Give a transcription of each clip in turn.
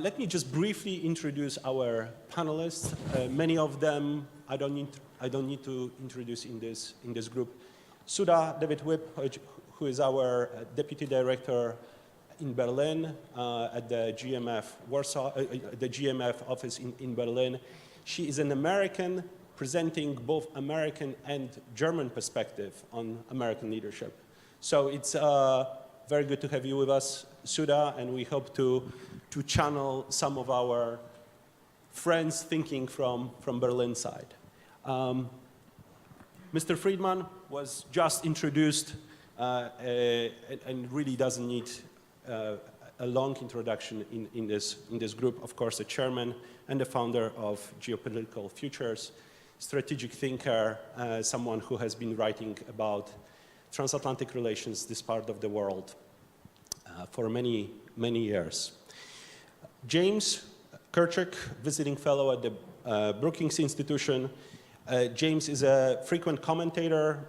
Let me just briefly introduce our panelists. Many of them I don't need to introduce in this group. Sudha David Whip, who is our deputy director in Berlin at the GMF Warsaw, the GMF office in Berlin. She is an American presenting both American and German perspective on American leadership. So it's very good to have you with us, Sudha, and we hope to channel some of our friends thinking from Berlin side. Mr. Friedman was just introduced and really doesn't need a long introduction in this group. Of course, the chairman and the founder of Geopolitical Futures, strategic thinker, someone who has been writing about transatlantic relations, this part of the world, for many, many years. James Kirchhoff, visiting fellow at the Brookings Institution. James is a frequent commentator,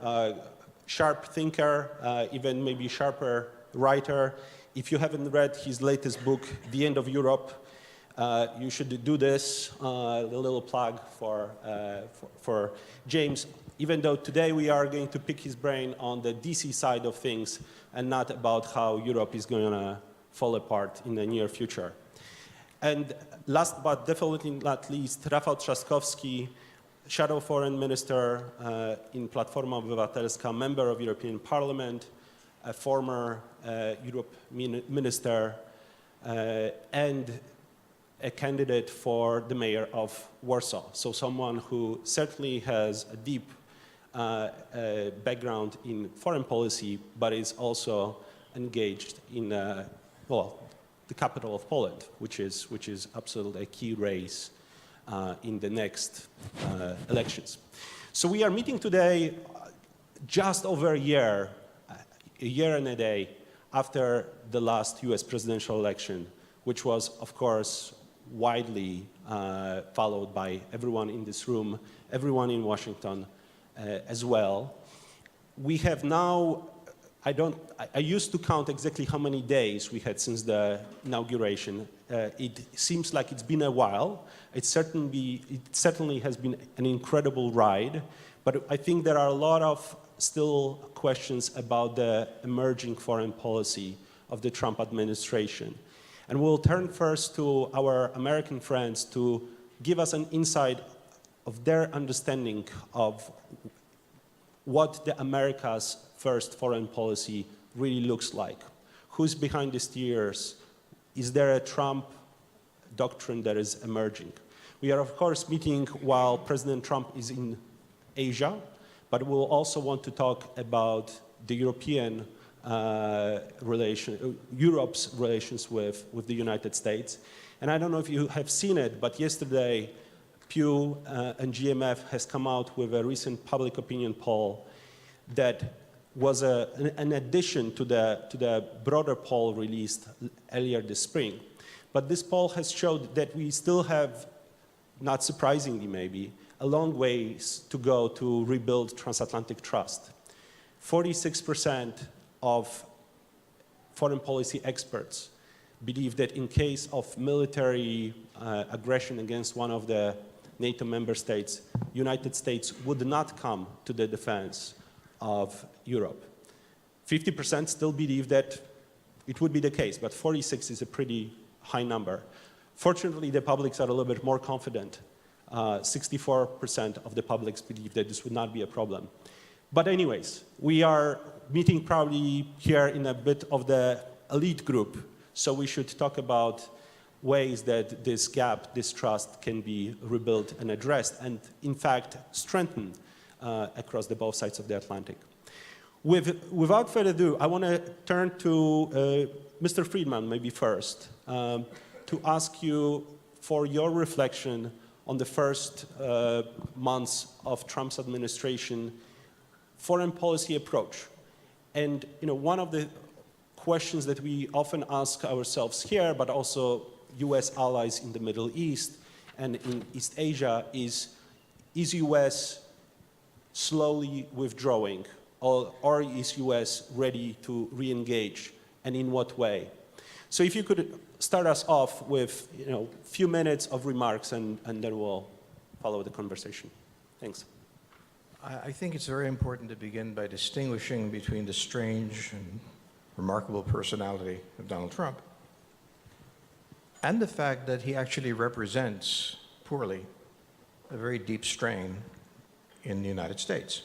sharp thinker, even maybe sharper writer. If you haven't read his latest book, The End of Europe, you should do this, a little plug for James, even though today we are going to pick his brain on the DC side of things and not about how Europe is going to fall apart in the near future. And last but definitely not least, Rafał Trzaskowski, Shadow Foreign Minister in Platforma Obywatelska, member of European Parliament, a former Europe minister, and a candidate for the mayor of Warsaw. So someone who certainly has a deep background in foreign policy, but is also engaged in, well, the capital of Poland, which is absolutely a key race in the next elections. So we are meeting today just over a year and a day after the last US presidential election, which was, of course, widely followed by everyone in this room, everyone in Washington as well. We have now, I used to count exactly how many days we had since the inauguration. It seems like it's been a while. It certainly has been an incredible ride, but I think there are a lot of still questions about the emerging foreign policy of the Trump administration. And we'll turn first to our American friends to give us an insight of their understanding of what the America's first foreign policy really looks like. Who's behind the steers? Is there a Trump doctrine that is emerging? We are, of course, meeting while President Trump is in Asia, but we'll also want to talk about the European Europe's relations with the United States. And I don't know if you have seen it, but yesterday, Pew and GMF has come out with a recent public opinion poll that was an addition to the broader poll released earlier this spring. But this poll has showed that we still have, not surprisingly maybe, a long ways to go to rebuild transatlantic trust. 46% of foreign policy experts believe that in case of military aggression against one of the NATO member states, United States would not come to the defense of Europe. 50% still believe that it would be the case, but 46 is a pretty high number. Fortunately, the publics are a little bit more confident. 64% of the publics believe that this would not be a problem. But anyways, we are meeting probably here in a bit of the elite group, so we should talk about ways that this gap, this trust can be rebuilt and addressed and, in fact, strengthened across the both sides of the Atlantic. Without further ado, I want to turn to Mr. Friedman maybe first to ask you for your reflection on the first months of Trump's administration foreign policy approach. And one of the questions that we often ask ourselves here, but also US allies in the Middle East and in East Asia is US slowly withdrawing, or is US ready to re-engage, and in what way? So if you could start us off with a few minutes of remarks, and then we'll follow the conversation. Thanks. I think it's very important to begin by distinguishing between the strange and remarkable personality of Donald Trump and the fact that he actually represents, poorly, a very deep strain in the United States.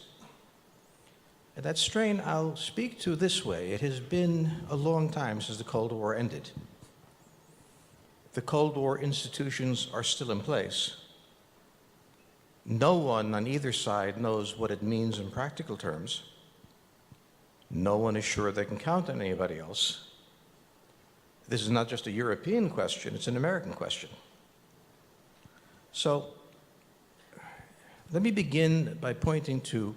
And that strain I'll speak to this way. It has been a long time since the Cold War ended. The Cold War institutions are still in place. No one on either side knows what it means in practical terms. No one is sure they can count on anybody else. This is not just a European question, it's an American question. So let me begin by pointing to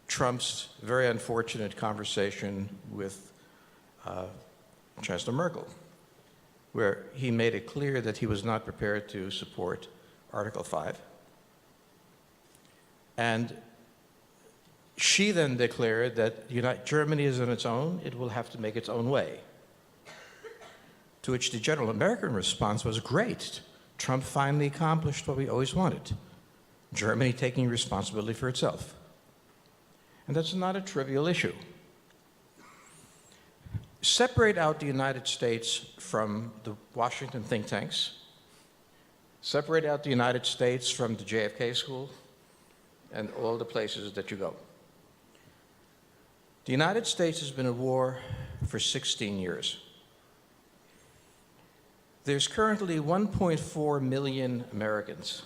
Trump's very unfortunate conversation with Chancellor Merkel, where he made it clear that he was not prepared to support Article 5. And she then declared that Germany is on its own, it will have to make its own way. To which the general American response was, great, Trump finally accomplished what we always wanted, Germany taking responsibility for itself. And that's not a trivial issue. Separate out the United States from the Washington think tanks, separate out the United States from the JFK school, and all the places that you go. The United States has been at war for 16 years. There's currently 1.4 million Americans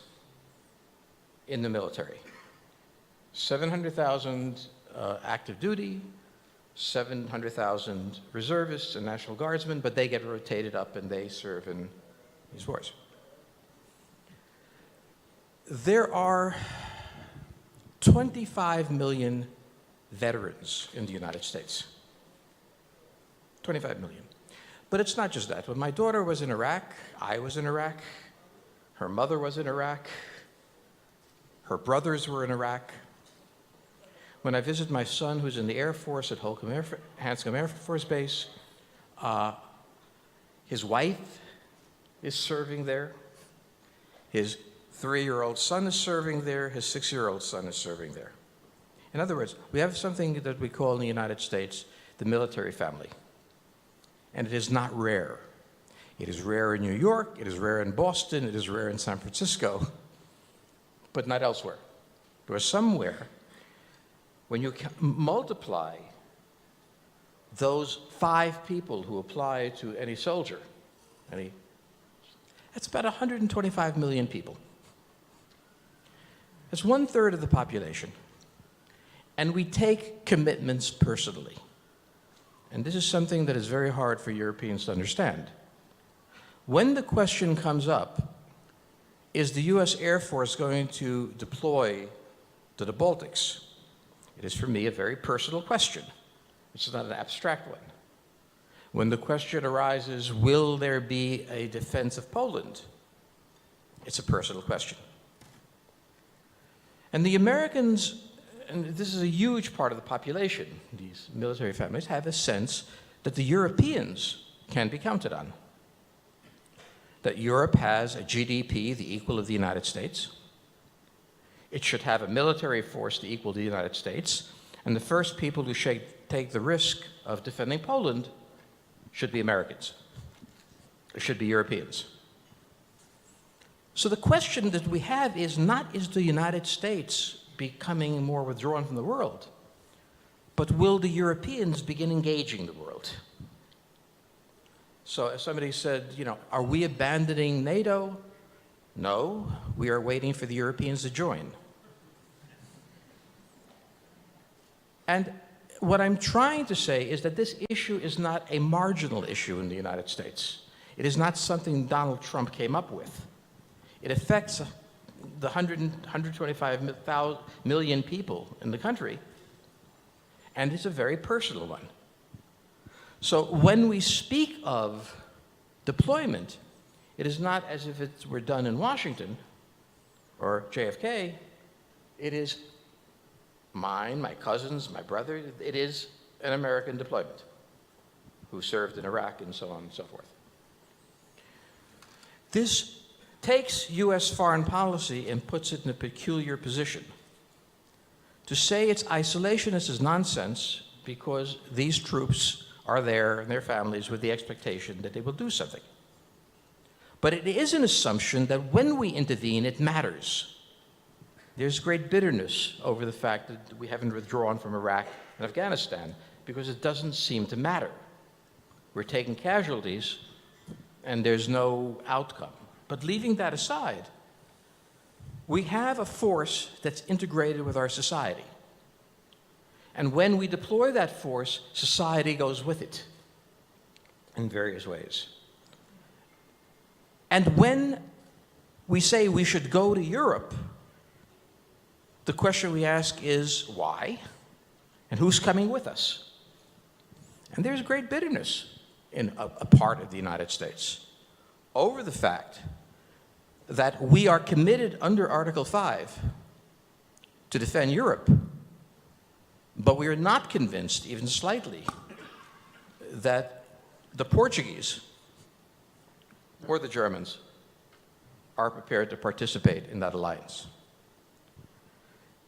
in the military. 700,000 active duty, 700,000 reservists and National Guardsmen, but they get rotated up and they serve in these wars. There are 25 million veterans in the United States. 25 million. But it's not just that. When my daughter was in Iraq, I was in Iraq, her mother was in Iraq, her brothers were in Iraq. When I visit my son, who's in the Air Force at Hanscom Air Force Base, his wife is serving there. His 3-year-old son is serving there. His 6-year-old son is serving there. In other words, we have something that we call in the United States the military family. And it is not rare. It is rare in New York, it is rare in Boston, it is rare in San Francisco, but not elsewhere. Or somewhere, when you multiply those 5 people who apply to any soldier, that's about 125 million people. That's 1/3 of the population. And we take commitments personally. And this is something that is very hard for Europeans to understand. When the question comes up, is the US Air Force going to deploy to the Baltics? It is, for me, a very personal question. It's not an abstract one. When the question arises, will there be a defense of Poland? It's a personal question. And the Americans, and this is a huge part of the population, these military families, have a sense that the Europeans can be counted on. That Europe has a GDP the equal of the United States. It should have a military force the equal to the United States. And the first people who should take the risk of defending Poland should be Americans. It should be Europeans. So the question that we have is not, is the United States becoming more withdrawn from the world, but will the Europeans begin engaging the world? So as somebody said, are we abandoning NATO? No, we are waiting for the Europeans to join. And what I'm trying to say is that this issue is not a marginal issue in the United States. It is not something Donald Trump came up with. It affects the 125 million people in the country, and it's a very personal one. So when we speak of deployment, it is not as if it were done in Washington or JFK. It is mine, my cousins, my brother. It is an American deployment. who served in Iraq and so on and so forth. This takes U.S. foreign policy and puts it in a peculiar position. To say it's isolationist is nonsense because these troops are there and their families with the expectation that they will do something. But it is an assumption that when we intervene, it matters. There's great bitterness over the fact that we haven't withdrawn from Iraq and Afghanistan because it doesn't seem to matter. We're taking casualties and there's no outcome. But leaving that aside, we have a force that's integrated with our society. And when we deploy that force, society goes with it in various ways. And when we say we should go to Europe, the question we ask is why? And who's coming with us? And there's great bitterness in a part of the United States over the fact that we are committed under Article 5 to defend Europe, but we are not convinced, even slightly, that the Portuguese or the Germans are prepared to participate in that alliance.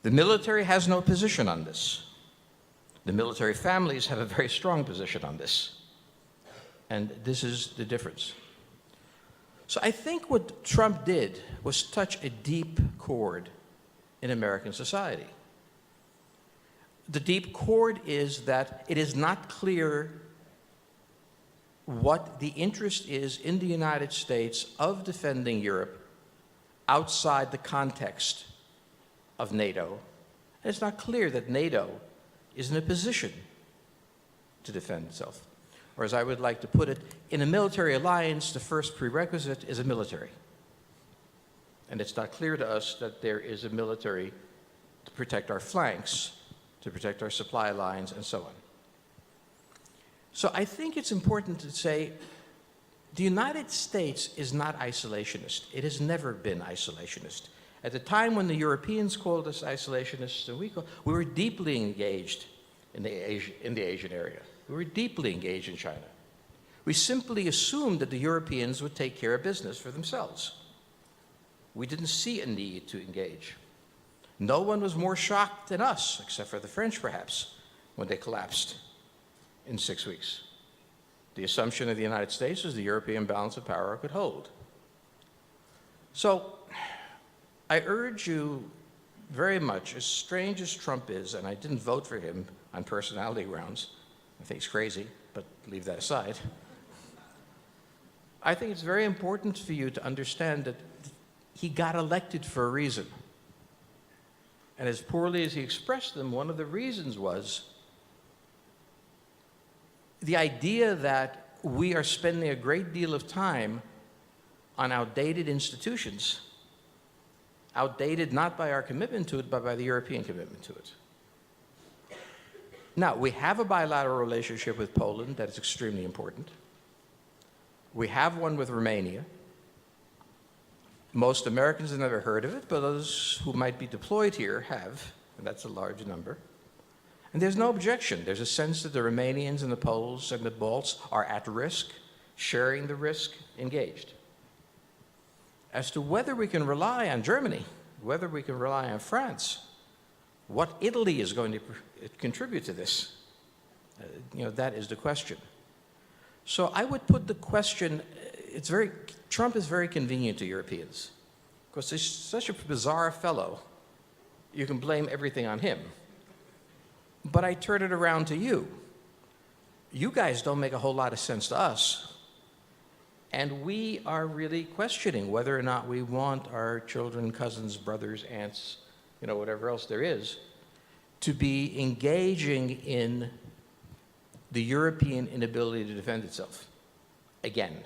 The military has no position on this. The military families have a very strong position on this. And this is the difference. So I think what Trump did was touch a deep chord in American society. The deep chord is that it is not clear what the interest is in the United States of defending Europe outside the context of NATO. And it's not clear that NATO is in a position to defend itself. Or as I would like to put it, in a military alliance, the first prerequisite is a military. And it's not clear to us that there is a military to protect our flanks, to protect our supply lines, and so on. So I think it's important to say the United States is not isolationist. It has never been isolationist. At the time when the Europeans called us isolationists, we were deeply engaged in the Asian area. We were deeply engaged in China. We simply assumed that the Europeans would take care of business for themselves. We didn't see a need to engage. No one was more shocked than us, except for the French perhaps, when they collapsed in 6 weeks. The assumption of the United States was the European balance of power could hold. So I urge you very much, as strange as Trump is, and I didn't vote for him on personality grounds, I think he's crazy, but leave that aside. I think it's very important for you to understand that he got elected for a reason. And as poorly as he expressed them, one of the reasons was the idea that we are spending a great deal of time on outdated institutions, outdated not by our commitment to it, but by the European commitment to it. Now, we have a bilateral relationship with Poland that is extremely important. We have one with Romania. Most Americans have never heard of it, but those who might be deployed here have, and that's a large number. And there's no objection. There's a sense that the Romanians and the Poles and the Balts are at risk, sharing the risk, engaged. As to whether we can rely on Germany, whether we can rely on France, what Italy is going to contribute to this, that is the question. So I would put the question, Trump is very convenient to Europeans, because he's such a bizarre fellow, you can blame everything on him. But I turn it around to you. You guys don't make a whole lot of sense to us. And we are really questioning whether or not we want our children, cousins, brothers, aunts, whatever else there is, to be engaging in the European inability to defend itself again.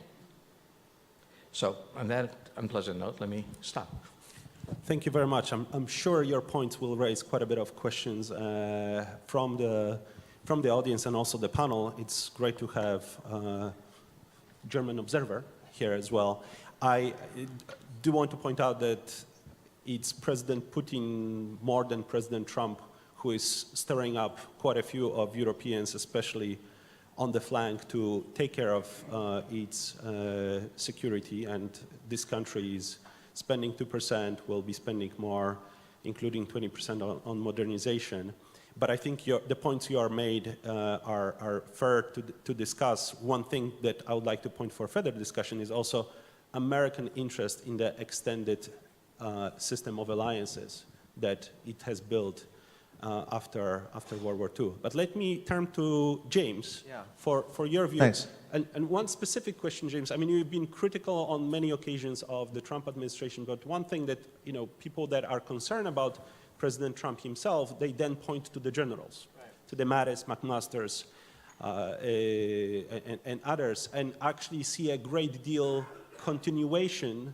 So on that unpleasant note, let me stop. Thank you very much. I'm sure your points will raise quite a bit of questions from the audience and also the panel. It's great to have a German observer here as well. I do want to point out that it's President Putin more than President Trump who is stirring up quite a few of Europeans, especially on the flank to take care of its security, and this country is spending 2%, will be spending more, including 20% on modernization. But I think the points you are made are fair to discuss. One thing that I would like to point for further discussion is also American interest in the extended system of alliances that it has built after World War II. But let me turn to James for your view. Thanks. And one specific question, James. I mean, you've been critical on many occasions of the Trump administration, but one thing that, you know, people that are concerned about President Trump himself, they then point to the generals, to the Mattis, McMasters, and others, and actually see a great deal continuation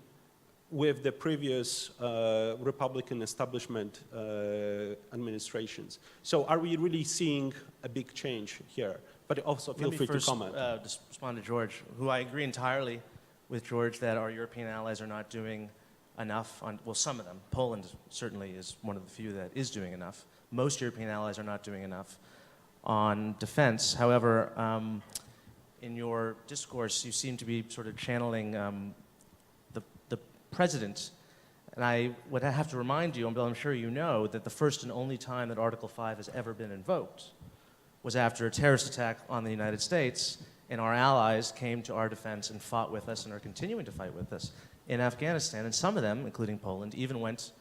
with the previous Republican establishment administrations. So are we really seeing a big change here? But also feel free to comment. Let me first just respond to George, who I agree entirely with George that our European allies are not doing enough on, well, some of them. Poland certainly is one of the few that is doing enough. Most European allies are not doing enough on defense. However, in your discourse, you seem to be sort of channeling the president. And I would have to remind you, and I'm sure you know, that the first and only time that Article 5 has ever been invoked was after a terrorist attack on the United States, and our allies came to our defense and fought with us and are continuing to fight with us in Afghanistan. And some of them, including Poland, even went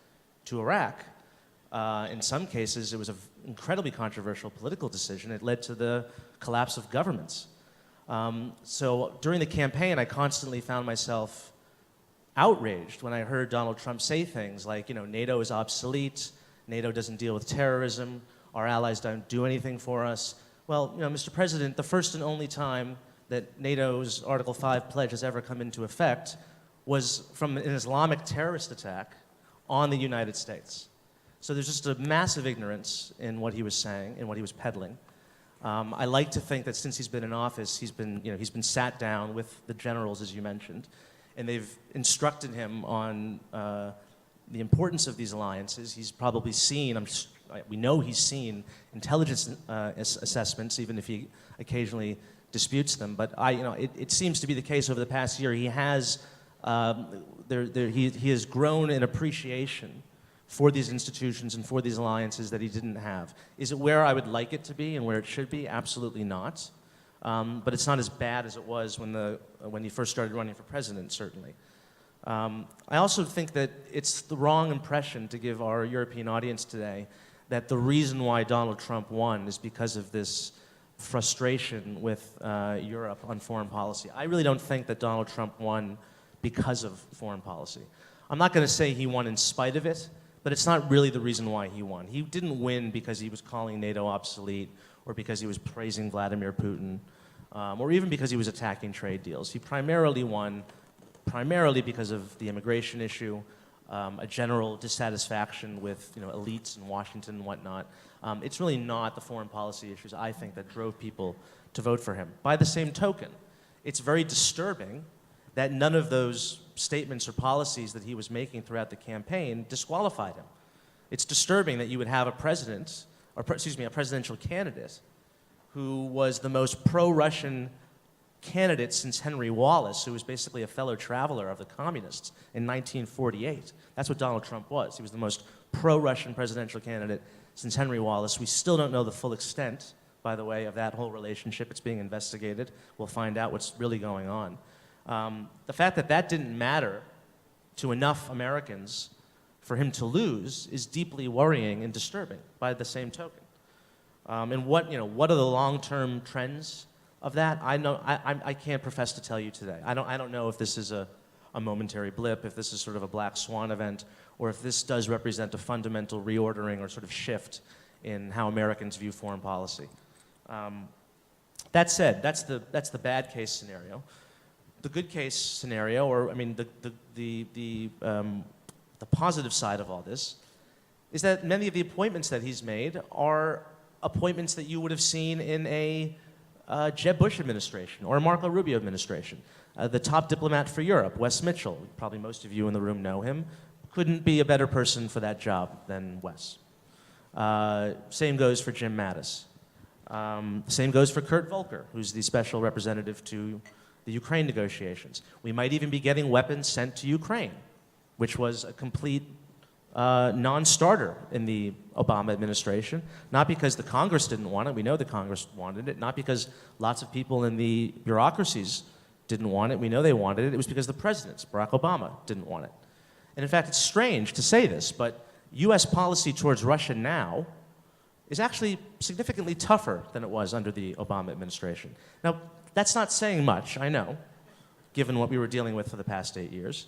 to Iraq. In some cases, it was an incredibly controversial political decision. It led to the collapse of governments. So during the campaign, I constantly found myself outraged when I heard Donald Trump say things like, you know, NATO is obsolete, NATO doesn't deal with terrorism, our allies don't do anything for us. Well, you know, Mr. President, the first and only time that NATO's Article 5 pledge has ever come into effect was from an Islamic terrorist attack on the United States. So there's just a massive ignorance in what he was saying and what he was peddling. I like to think that since he's been in office, he's been sat down with the generals, as you mentioned, and they've instructed him on the importance of these alliances. He's probably seen, we know he's seen intelligence assessments, even if he occasionally disputes them. But it seems to be the case over the past year. He has he has grown in appreciation for these institutions and for these alliances that he didn't have. Is it where I would like it to be and where it should be? Absolutely not. But it's not as bad as it was when he first started running for president, certainly. I also think that it's the wrong impression to give our European audience today that the reason why Donald Trump won is because of this frustration with Europe on foreign policy. I really don't think that Donald Trump won because of foreign policy. I'm not going to say he won in spite of it, but it's not really the reason why he won. He didn't win because he was calling NATO obsolete or because he was praising Vladimir Putin or even because he was attacking trade deals. He primarily won because of the immigration issue, a general dissatisfaction with elites in Washington and whatnot. It's really not the foreign policy issues, I think, that drove people to vote for him. By the same token, it's very disturbing that none of those statements or policies that he was making throughout the campaign disqualified him. It's disturbing that you would have a president, or a presidential candidate who was the most pro-Russian candidate since Henry Wallace, who was basically a fellow traveler of the communists in 1948. That's what Donald Trump was. He was the most pro-Russian presidential candidate since Henry Wallace. We still don't know the full extent, by the way, of that whole relationship. It's being investigated. We'll find out what's really going on. The fact that that didn't matter to enough Americans for him to lose is deeply worrying and disturbing by the same token. And what are the long-term trends of that? I can't profess to tell you today. I don't know if this is a momentary blip, if this is sort of a black swan event, or if this does represent a fundamental reordering or sort of shift in how Americans view foreign policy. That said, that's the bad case scenario. The good case scenario, or the positive side of all this, is that many of the appointments that he's made are appointments that you would have seen in a Jeb Bush administration or a Marco Rubio administration. The top diplomat for Europe, Wes Mitchell, probably most of you in the room know him, couldn't be a better person for that job than Wes. Same goes for Jim Mattis. Same goes for Kurt Volker, who's the special representative to the Ukraine negotiations. We might even be getting weapons sent to Ukraine, which was a complete non-starter in the Obama administration, not because the Congress didn't want it, we know the Congress wanted it, not because lots of people in the bureaucracies didn't want it, we know they wanted it, it was because the presidents, Barack Obama, didn't want it. And in fact, it's strange to say this, but US policy towards Russia now is actually significantly tougher than it was under the Obama administration. Now, that's not saying much, I know, given what we were dealing with for the past 8 years.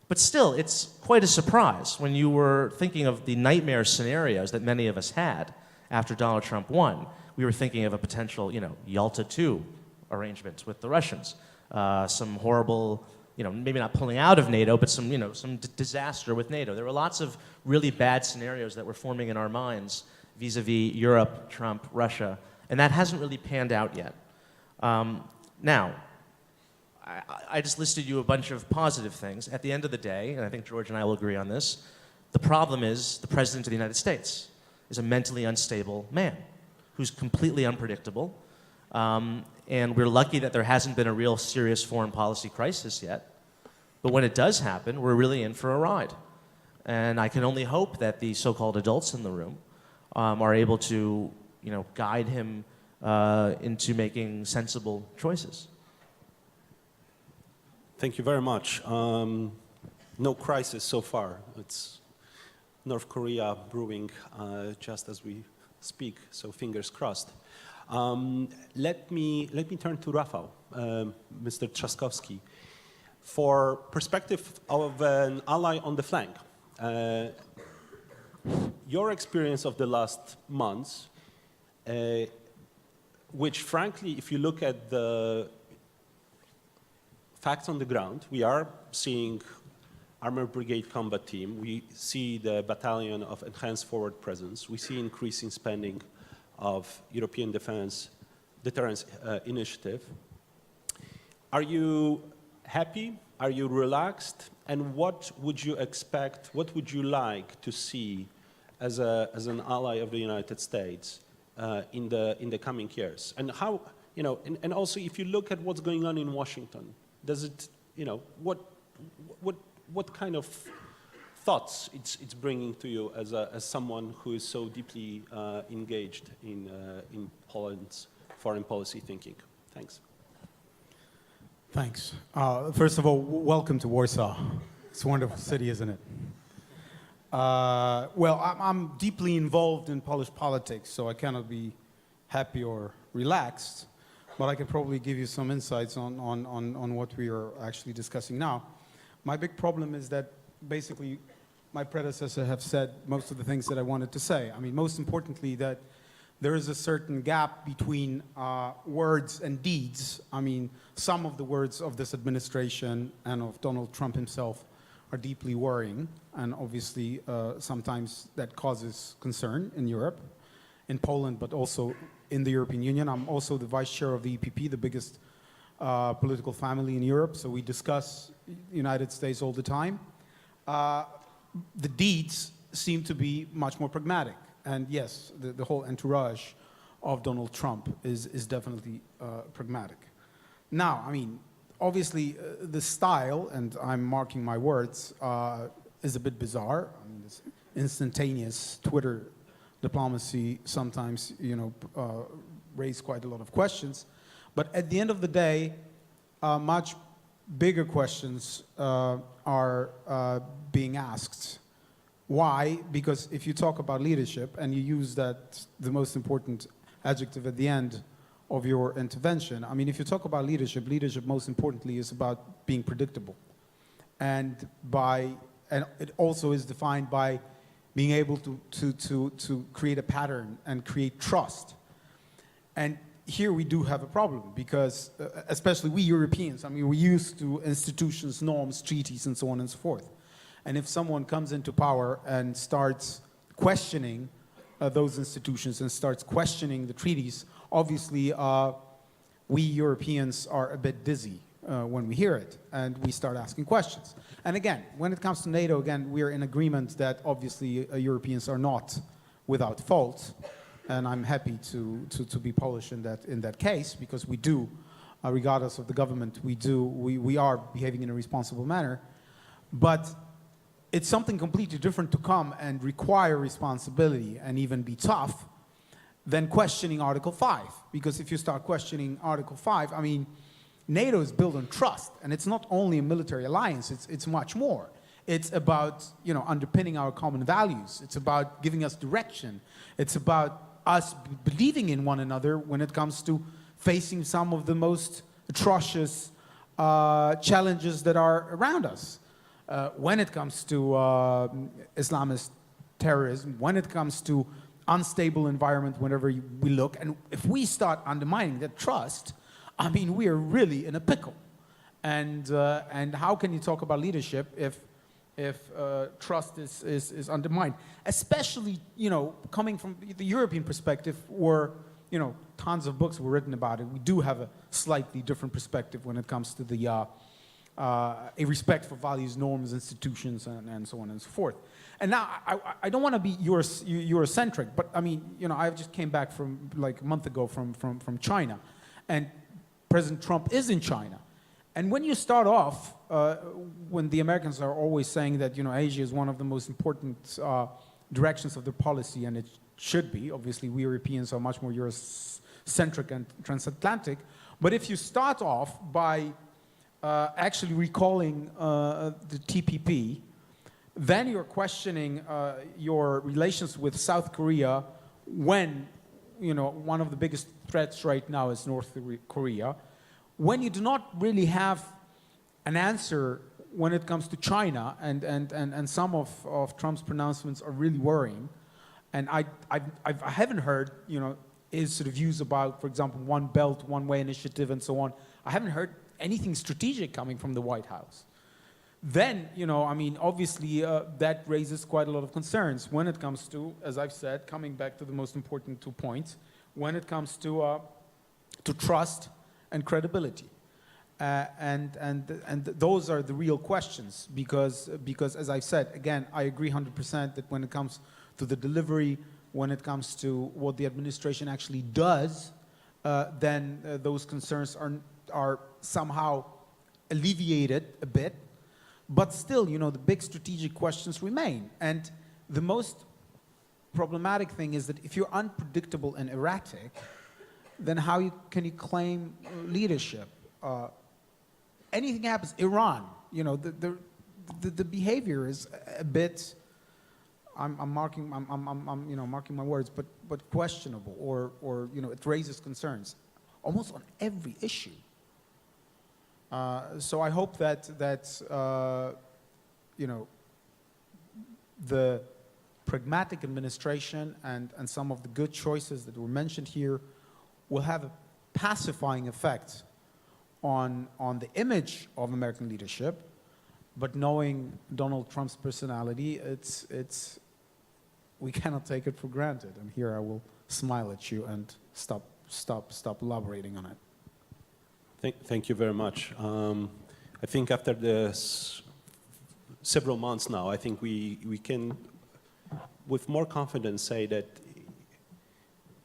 But still, it's quite a surprise when you were thinking of the nightmare scenarios that many of us had after Donald Trump won. We were thinking of a potential, Yalta II arrangement with the Russians, some horrible, maybe not pulling out of NATO, but some disaster with NATO. There were lots of really bad scenarios that were forming in our minds vis-a-vis Europe, Trump, Russia, and that hasn't really panned out yet. Now, I just listed you a bunch of positive things. At the end of the day, and I think George and I will agree on this, the problem is the President of the United States is a mentally unstable man who's completely unpredictable. And we're lucky that there hasn't been a real serious foreign policy crisis yet. But when it does happen, we're really in for a ride. And I can only hope that the so-called adults in the room are able to, guide him into making sensible choices. Thank you very much. No crisis so far. It's North Korea brewing just as we speak, so fingers crossed. Let me turn to Rafał, Mr. Trzaskowski. For perspective of an ally on the flank, your experience of the last months, which frankly, if you look at the facts on the ground, we are seeing Armored Brigade Combat Team, we see the Battalion of Enhanced Forward Presence, we see increasing spending of European Defense Deterrence Initiative. Are you happy? Are you relaxed? And what would you expect, what would you like to see as an ally of the United States in the coming years? And how, and also if you look at what's going on in Washington, does it, what kind of thoughts it's bringing to you as someone who is so deeply engaged in Poland's foreign policy thinking? Thanks. Thanks. First of all, welcome to Warsaw. It's a wonderful city, isn't it? Well, I'm deeply involved in Polish politics, so I cannot be happy or relaxed, but I can probably give you some insights on what we are actually discussing now. My big problem is that basically my predecessor have said most of the things that I wanted to say. I mean, most importantly, that there is a certain gap between words and deeds. I mean, some of the words of this administration and of Donald Trump himself are deeply worrying, and obviously sometimes that causes concern in Europe, in Poland, but also in the European Union. I'm also the vice chair of the EPP, the biggest political family in Europe, so we discuss the United States all the time. The deeds seem to be much more pragmatic. And yes, the whole entourage of Donald Trump is definitely pragmatic. Now, I mean, obviously the style, and I'm marking my words, is a bit bizarre. I mean, this instantaneous Twitter diplomacy sometimes, raise quite a lot of questions. But at the end of the day, much bigger questions are being asked. Why? Because if you talk about leadership and you use that, the most important adjective at the end of your intervention, I mean, if you talk about leadership, leadership most importantly is about being predictable. And it also is defined by being able to create a pattern and create trust. And here we do have a problem because, especially we Europeans, I mean, we're used to institutions, norms, treaties, and so on and so forth. And if someone comes into power and starts questioning those institutions and starts questioning the treaties, obviously we Europeans are a bit dizzy when we hear it, and we start asking questions. And again, when it comes to NATO, again, we're in agreement that obviously Europeans are not without fault. and I'm happy to be Polish in that case, because we do, regardless of the government, we are behaving in a responsible manner. But it's something completely different to come and require responsibility and even be tough than questioning Article 5. Because if you start questioning Article 5, I mean, NATO is built on trust, and it's not only a military alliance, it's much more. It's about, you know, underpinning our common values. It's about giving us direction. It's about us believing in one another when it comes to facing some of the most atrocious challenges that are around us. When it comes to Islamist terrorism, when it comes to unstable environment whenever we look, and if we start undermining that trust, I mean, we are really in a pickle. And how can you talk about leadership if trust is undermined? Especially, you know, coming from the European perspective, where, you know, tons of books were written about it. We do have a slightly different perspective when it comes to the a respect for values, norms, institutions, and so on and so forth. And now, I don't want to be Eurocentric, but I mean, you know, I just came back from like a month ago from China, and President Trump is in China. And when you start off, when the Americans are always saying that, you know, Asia is one of the most important directions of their policy, and it should be. Obviously, we Europeans are much more Eurocentric and transatlantic. But if you start off by actually recalling the TPP, then you're questioning your relations with South Korea when, you know, one of the biggest threats right now is North Korea. When you do not really have an answer when it comes to China, and some of Trump's pronouncements are really worrying, and I haven't heard, you know, his sort of views about, for example, One Belt, One Way initiative and so on. I haven't heard anything strategic coming from the White House. Then, you know, I mean, obviously that raises quite a lot of concerns when it comes to, as I've said, coming back to the most important 2 points, when it comes to trust and credibility. And those are the real questions, because as I said, again, I agree 100% that when it comes to the delivery, when it comes to what the administration actually does, then those concerns are somehow alleviated a bit. But still, you know, the big strategic questions remain. And the most problematic thing is that if you're unpredictable and erratic, then how can you claim leadership? Anything happens. Iran, you know, the behavior is a bit. I'm marking my words, but questionable, or you know, it raises concerns, almost on every issue. So I hope that you know, the pragmatic administration and some of the good choices that were mentioned here will have a pacifying effect on the image of American leadership. But knowing Donald Trump's personality, we cannot take it for granted. And here I will smile at you and stop elaborating on it. Thank you very much. I think after this several months now, I think we can, with more confidence, say that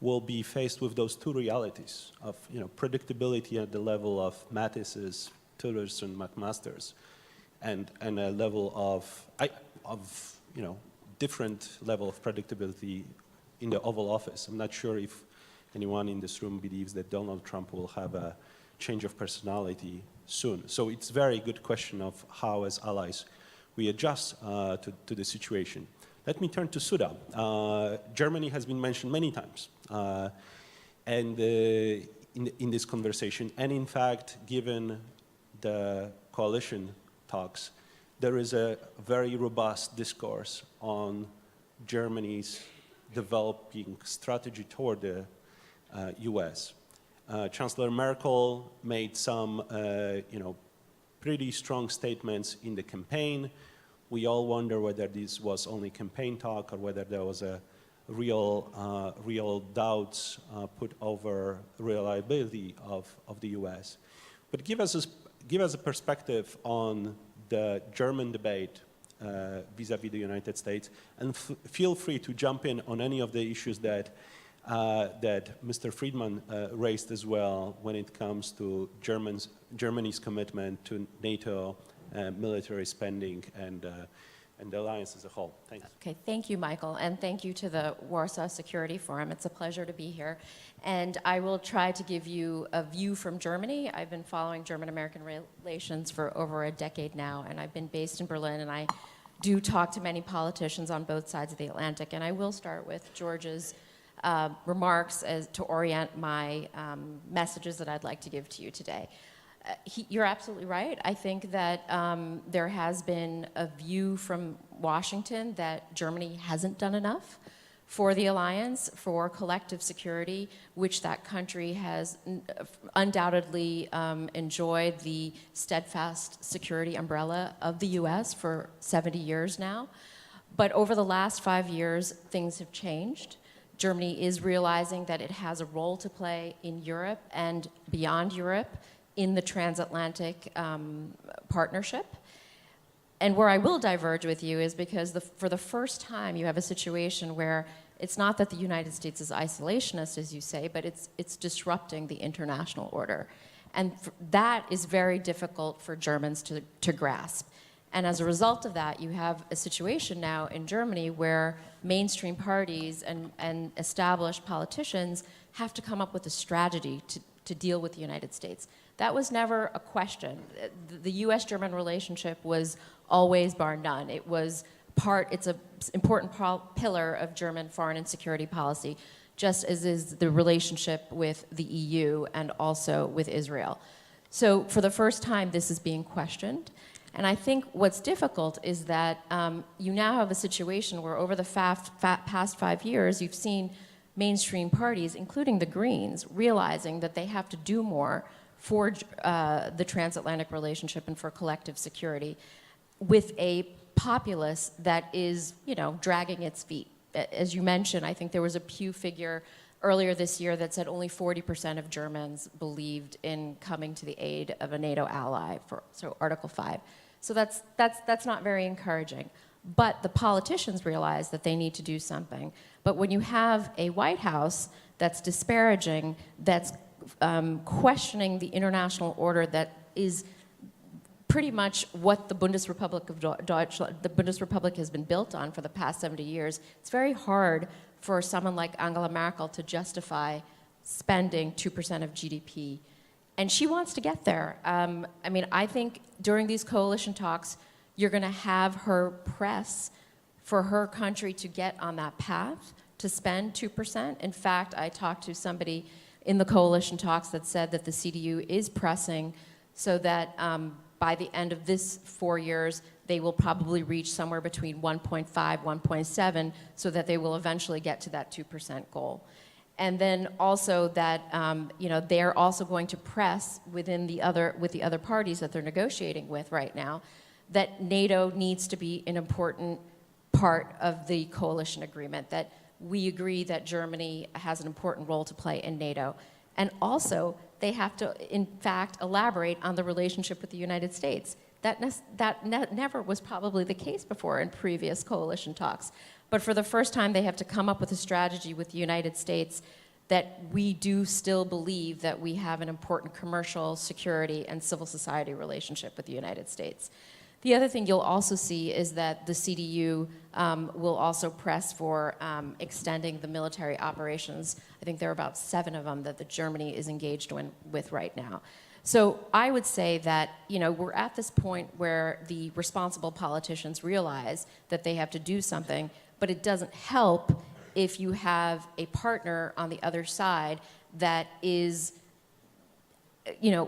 we'll be faced with those two realities of, you know, predictability at the level of Mattis's, Tudors, and McMaster's, and a level of you know, different level of predictability in the Oval Office. I'm not sure if anyone in this room believes that Donald Trump will have a change of personality soon. So it's a very good question of how, as allies, we adjust to the situation. Let me turn to Suda. Germany has been mentioned many times and in this conversation. And in fact, given the coalition talks, there is a very robust discourse on Germany's developing strategy toward the US. Chancellor Merkel made some, you know, pretty strong statements in the campaign. We all wonder whether this was only campaign talk or whether there was a real doubts put over reliability of the US. But give us a perspective on the German debate vis-a-vis the United States, and feel free to jump in on any of the issues that that Mr. Friedman raised as well when it comes to Germany's commitment to NATO military spending and the alliance as a whole. Thanks. Okay, thank you, Michael, and thank you to the Warsaw Security Forum. It's a pleasure to be here. And I will try to give you a view from Germany. I've been following German-American relations for over a decade now, and I've been based in Berlin, and I do talk to many politicians on both sides of the Atlantic. And I will start with George's remarks as to orient my messages that I'd like to give to you today. You're absolutely right. I think that there has been a view from Washington that Germany hasn't done enough for the alliance, for collective security, which that country has undoubtedly enjoyed the steadfast security umbrella of the US for 70 years now. But over the last 5 years, things have changed. Germany is realizing that it has a role to play in Europe and beyond Europe in the transatlantic partnership. And where I will diverge with you is because for the first time you have a situation where it's not that the United States is isolationist, as you say, but it's disrupting the international order. And that is very difficult for Germans to grasp. And as a result of that, you have a situation now in Germany where mainstream parties and established politicians have to come up with a strategy to deal with the United States. That was never a question. The US-German relationship was always bar none. It's an important pillar of German foreign and security policy, just as is the relationship with the EU and also with Israel. So for the first time, this is being questioned. And I think what's difficult is that you now have a situation where over the past 5 years, you've seen mainstream parties, including the Greens, realizing that they have to do more for the transatlantic relationship and for collective security with a populace that is, dragging its feet. As you mentioned, I think there was a Pew figure earlier this year that said only 40% of Germans believed in coming to the aid of a NATO ally, so Article 5. So that's not very encouraging. But the politicians realize that they need to do something. But when you have a White House that's disparaging, that's questioning the international order that is pretty much what the Bundesrepublik of Deutschland, the Bundesrepublik has been built on for the past 70 years, it's very hard for someone like Angela Merkel to justify spending 2% of GDP. And she wants to get there. I think during these coalition talks, you're going to have her press for her country to get on that path to spend 2%. In fact, I talked to somebody in the coalition talks that said that the CDU is pressing so that by the end of this 4 years, they will probably reach somewhere between 1.5, 1.7, so that they will eventually get to that 2% goal. And then also that they're also going to press with the other parties that they're negotiating with right now, that NATO needs to be an important part of the coalition agreement, that we agree that Germany has an important role to play in NATO. And also, they have to, in fact, elaborate on the relationship with the United States. That never was probably the case before in previous coalition talks. But for the first time, they have to come up with a strategy with the United States that we do still believe that we have an important commercial, security, and civil society relationship with the United States. The other thing you'll also see is that the CDU will also press for extending the military operations. I think there are about 7 of them that Germany is engaged with right now. So I would say that we're at this point where the responsible politicians realize that they have to do something, but it doesn't help if you have a partner on the other side that is,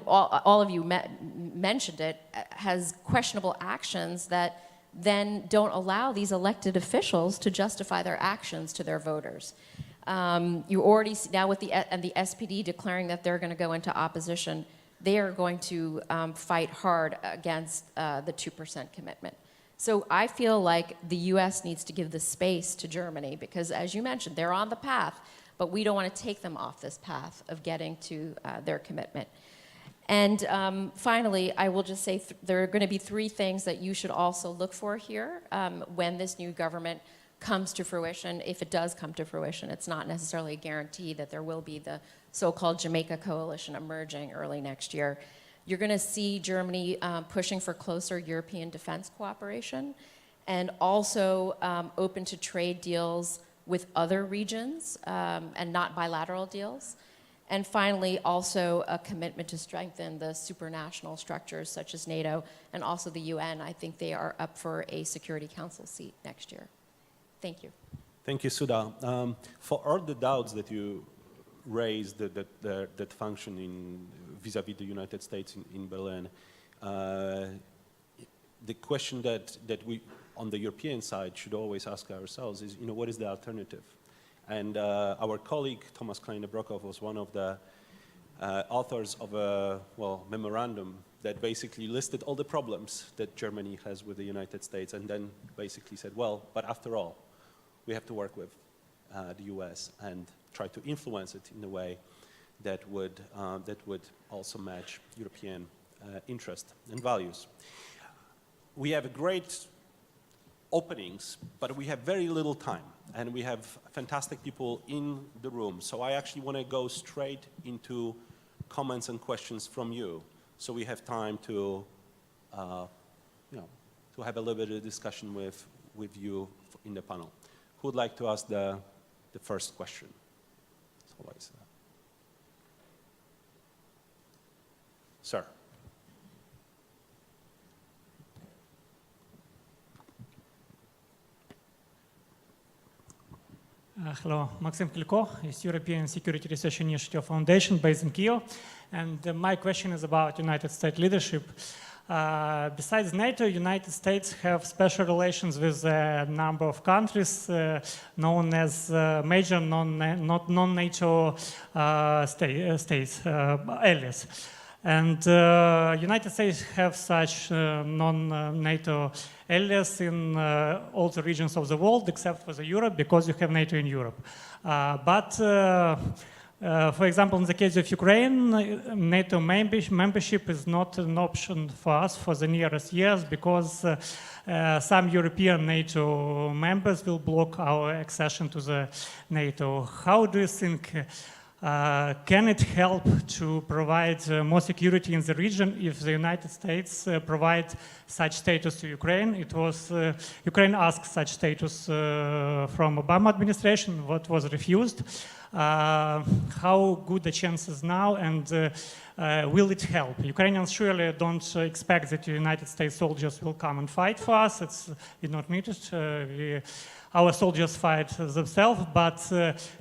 all of you mentioned it, has questionable actions that then don't allow these elected officials to justify their actions to their voters. You already see now with the SPD declaring that they're going to go into opposition, they are going to fight hard against the 2% commitment. So I feel like the US needs to give the space to Germany because, as you mentioned, they're on the path, but we don't want to take them off this path of getting to their commitment. And finally, I will just say there are going to be 3 things that you should also look for here when this new government comes to fruition, if it does come to fruition, it's not necessarily a guarantee that there will be the so-called Jamaica coalition emerging early next year. You're going to see Germany pushing for closer European defense cooperation and also open to trade deals with other regions and not bilateral deals. And finally, also a commitment to strengthen the supranational structures such as NATO and also the UN. I think they are up for a Security Council seat next year. Thank you. Thank you, Sudha. For all the doubts that you raised that function vis-à-vis the United States in Berlin, the question that we on the European side should always ask ourselves is, what is the alternative? And our colleague Thomas Kleine-Brockhoff was one of the authors of a memorandum that basically listed all the problems that Germany has with the United States, and then basically said, but after all, we have to work with the US and try to influence it in a way that would also match European interest and values. We have great openings, but we have very little time, and we have fantastic people in the room. So I actually want to go straight into comments and questions from you, so we have time to, to have a little bit of discussion with you in the panel. Who would like to ask the first question? It's always, sir. Hello, Maxim Kilko, it's European Security Research Initiative Foundation based in Kyiv. And my question is about United States leadership. Besides NATO, United States have special relations with a number of countries known as major non-NATO states, allies. And United States have such non-NATO allies in all the regions of the world except for the Europe, because you have NATO in Europe. For example, in the case of Ukraine, NATO membership is not an option for us for the nearest years, because some European NATO members will block our accession to the NATO. How do you think can it help to provide more security in the region if the United States provide such status to Ukraine? It was Ukraine asked such status from Obama administration, what was refused. How good the chances now, and will it help? Ukrainians surely don't expect that the United States soldiers will come and fight for us. It's not needed. Our soldiers fight themselves, but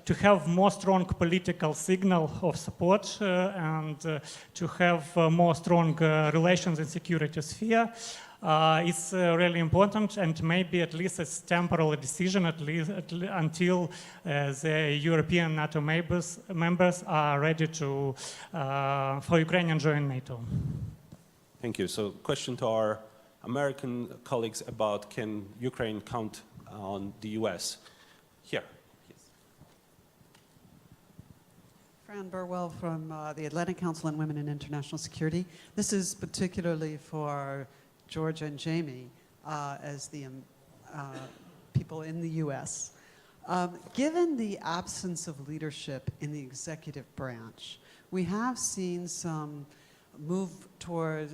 to have more strong political signal of support and to have more strong relations in security sphere is really important, and maybe at least it's temporary decision, at least until the European NATO members are ready to for Ukraine to join NATO. Thank you. So, question to our American colleagues about, can Ukraine count on the US? Here. Yes. Fran Burwell from the Atlantic Council on Women in International Security. This is particularly for Georgia and Jamie as the people in the US. Given the absence of leadership in the executive branch, we have seen some move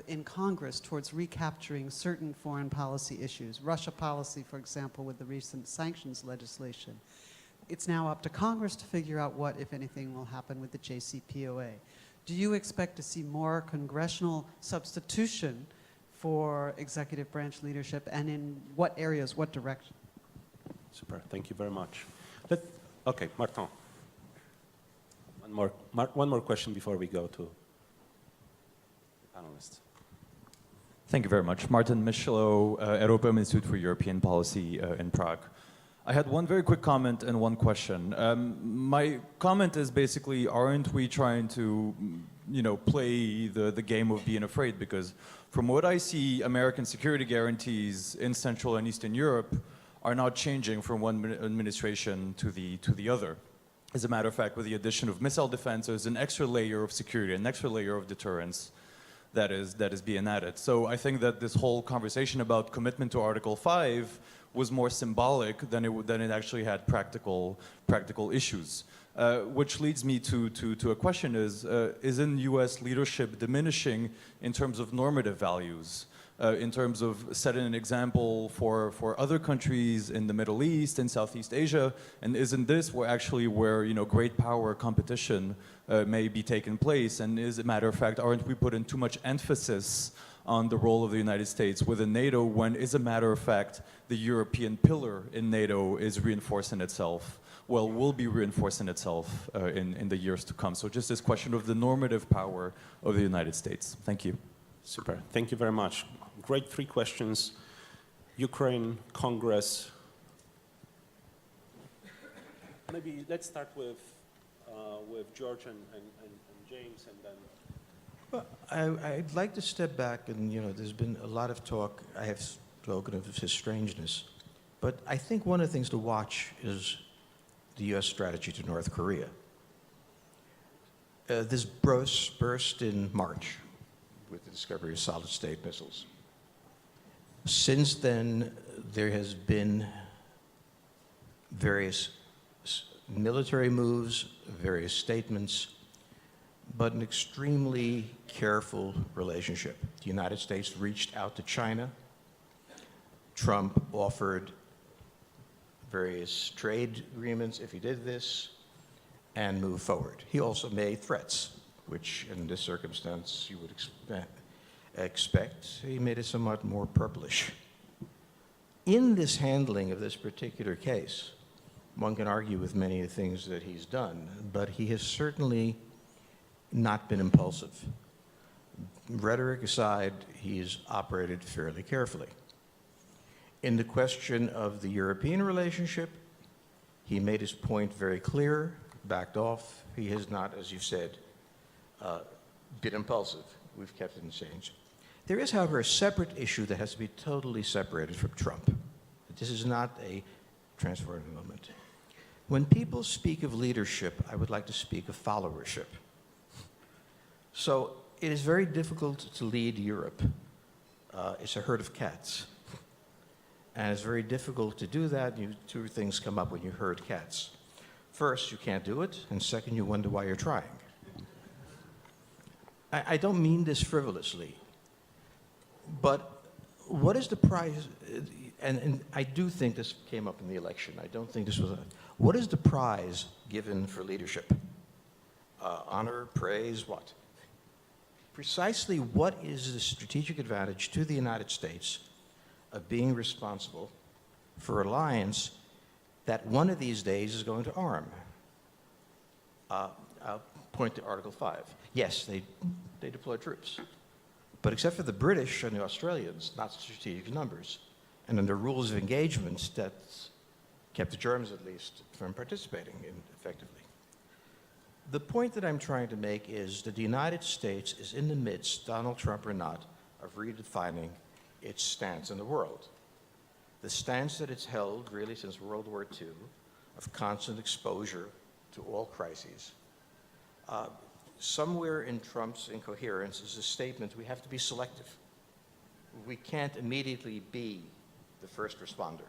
in Congress towards recapturing certain foreign policy issues. Russia policy, for example, with the recent sanctions legislation. It's now up to Congress to figure out what, if anything, will happen with the JCPOA. Do you expect to see more congressional substitution for executive branch leadership, and in what areas, what direction? Super, thank you very much. Okay, Martin. One more question before we go to panelists. Thank you very much. Martin Michelo, European Institute for European Policy in Prague. I had one very quick comment and one question. My comment is basically, aren't we trying to, play the game of being afraid? Because from what I see, American security guarantees in Central and Eastern Europe are not changing from one administration to the other. As a matter of fact, with the addition of missile defense, there's an extra layer of security, an extra layer of deterrence that is being added. So I think that this whole conversation about commitment to Article 5, was more symbolic than it actually had practical issues. Which leads me to a question isn't U.S. leadership diminishing in terms of normative values, in terms of setting an example for other countries in the Middle East and Southeast Asia, and isn't this where great power competition may be taking place, and as a matter of fact, aren't we putting too much emphasis on the role of the United States within NATO when, as a matter of fact, the European pillar in NATO is reinforcing itself? Well, will be reinforcing itself in the years to come. So just this question of the normative power of the United States. Thank you. Super. Thank you very much. Great 3 questions. Ukraine, Congress. Maybe let's start with George and James, and then. Well, I'd like to step back, and there's been a lot of talk. I have spoken of his strangeness, but I think one of the things to watch is the U.S. strategy to North Korea. This burst in March with the discovery of solid-state missiles. Since then, there has been various military moves, various statements, but an extremely careful relationship. The United States reached out to China. Trump offered various trade agreements if he did this, and moved forward. He also made threats, which in this circumstance you would expect. He made it somewhat more purplish. In this handling of this particular case, one can argue with many of the things that he's done, but he has certainly not been impulsive. Rhetoric aside, he's operated fairly carefully. In the question of the European relationship, he made his point very clear, backed off. He has not, as you said, been impulsive. We've kept it in change. There is, however, a separate issue that has to be totally separated from Trump. This is not a transformative moment. When people speak of leadership, I would like to speak of followership. So it is very difficult to lead Europe. It's a herd of cats. And it's very difficult to do that. Two things come up when you herd cats. First, you can't do it, and second, you wonder why you're trying. I don't mean this frivolously, but what is the prize, and I do think this came up in the election. I don't think this was what is the prize given for leadership? Honor, praise, what? Precisely what is the strategic advantage to the United States of being responsible for alliance that one of these days is going to arm? I'll point to Article 5. Yes, they deploy troops. But except for the British and the Australians, not strategic numbers. And under rules of engagement, that's kept the Germans, at least, from participating effectively. The point that I'm trying to make is that the United States is in the midst, Donald Trump or not, of redefining its stance in the world. The stance that it's held really since World War II of constant exposure to all crises. Somewhere in Trump's incoherence is a statement, we have to be selective. We can't immediately be the first responder.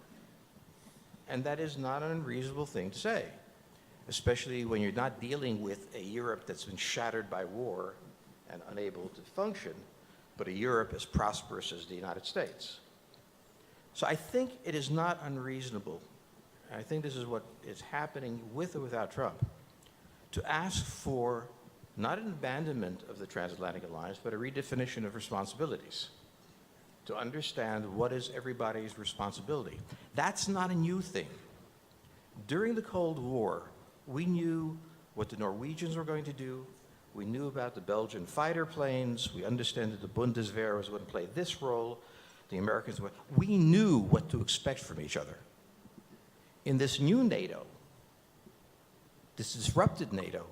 And that is not an unreasonable thing to say, especially when you're not dealing with a Europe that's been shattered by war and unable to function, but a Europe as prosperous as the United States. So I think it is not unreasonable, and I think this is what is happening with or without Trump, to ask for not an abandonment of the transatlantic alliance, but a redefinition of responsibilities, to understand what is everybody's responsibility. That's not a new thing. During the Cold War, we knew what the Norwegians were going to do. We knew about the Belgian fighter planes. We understood that the Bundeswehr was going to play this role. The Americans were. We knew what to expect from each other. In this new NATO, this disrupted NATO,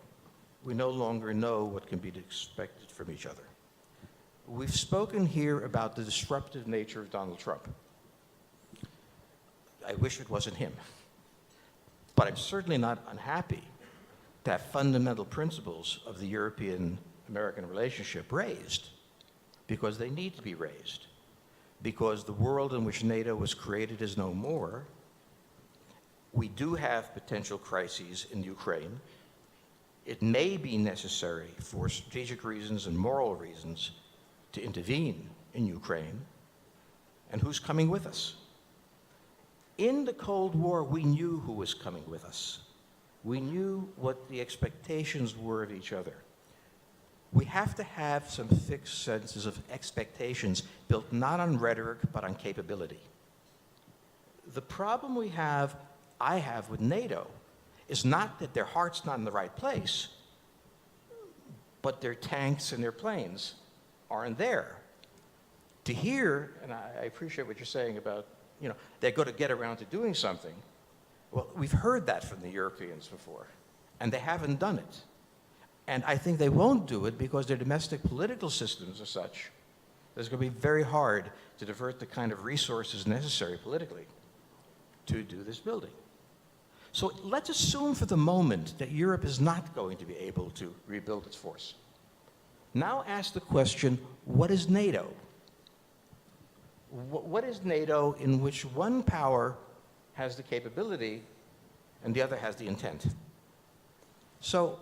we no longer know what can be expected from each other. We've spoken here about the disruptive nature of Donald Trump. I wish it wasn't him. But I'm certainly not unhappy to have fundamental principles of the European-American relationship raised, because they need to be raised. because the world in which NATO was created is no more. We do have potential crises in Ukraine. It may be necessary for strategic reasons and moral reasons to intervene in Ukraine. And who's coming with us? In the Cold War, we knew who was coming with us. We knew what the expectations were of each other. We have to have some fixed senses of expectations built not on rhetoric, but on capability. The problem I have with NATO is not that their heart's not in the right place, but their tanks and their planes aren't there. To hear, and I appreciate what you're saying about, they're going to get around to doing something. Well, we've heard that from the Europeans before, and they haven't done it. And I think they won't do it because their domestic political systems are such that it's going to be very hard to divert the kind of resources necessary politically to do this building. So let's assume for the moment that Europe is not going to be able to rebuild its force. Now ask the question, what is NATO? What is NATO in which one power has the capability and the other has the intent? So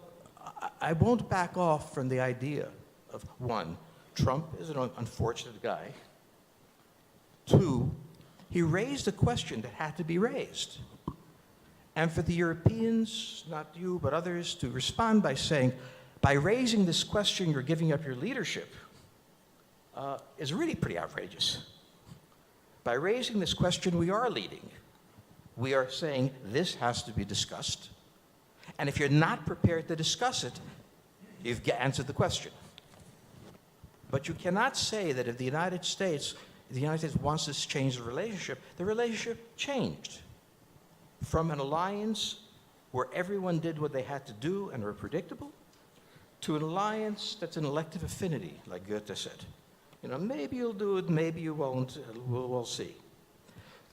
I won't back off from the idea of, one, Trump is an unfortunate guy. Two, he raised a question that had to be raised. And for the Europeans, not you, but others, to respond by saying, by raising this question, you're giving up your leadership, is really pretty outrageous. By raising this question, we are leading. We are saying this has to be discussed. And if you're not prepared to discuss it, you've answered the question. But you cannot say that if the United States wants to change the relationship changed from an alliance where everyone did what they had to do and were predictable to an alliance that's an elective affinity, like Goethe said. Maybe you'll do it, maybe you won't, we'll see.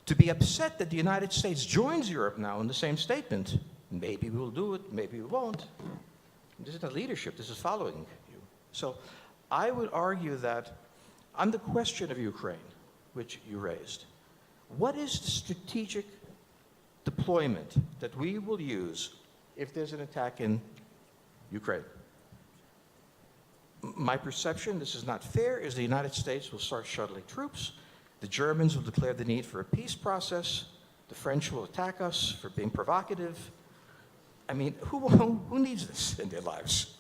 To be upset that the United States joins Europe now in the same statement, maybe we'll do it, maybe we won't. This is not leadership, this is following you. So I would argue that on the question of Ukraine, which you raised, what is the strategic deployment that we will use if there's an attack in Ukraine? My perception, this is not fair, is the United States will start shuttling troops. The Germans will declare the need for a peace process. The French will attack us for being provocative. I mean, who needs this in their lives?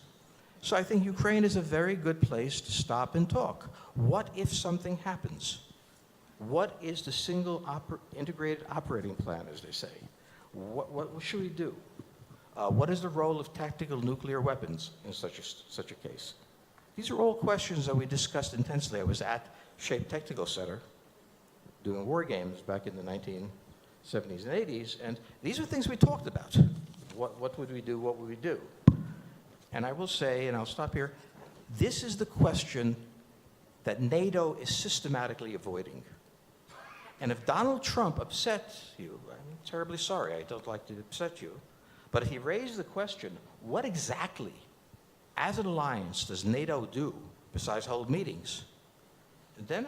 So I think Ukraine is a very good place to stop and talk. What if something happens? What is the single integrated operating plan, as they say? What should we do? What is the role of tactical nuclear weapons in such a case? These are all questions that we discussed intensely. I was at Shape Technical Center doing war games back in the 1970s and 80s, and these are things we talked about. What would we do? What would we do? And I will say, and I'll stop here, this is the question that NATO is systematically avoiding. And if Donald Trump upset you, I'm terribly sorry, I don't like to upset you, but if he raised the question, what exactly, as an alliance, does NATO do besides hold meetings? Then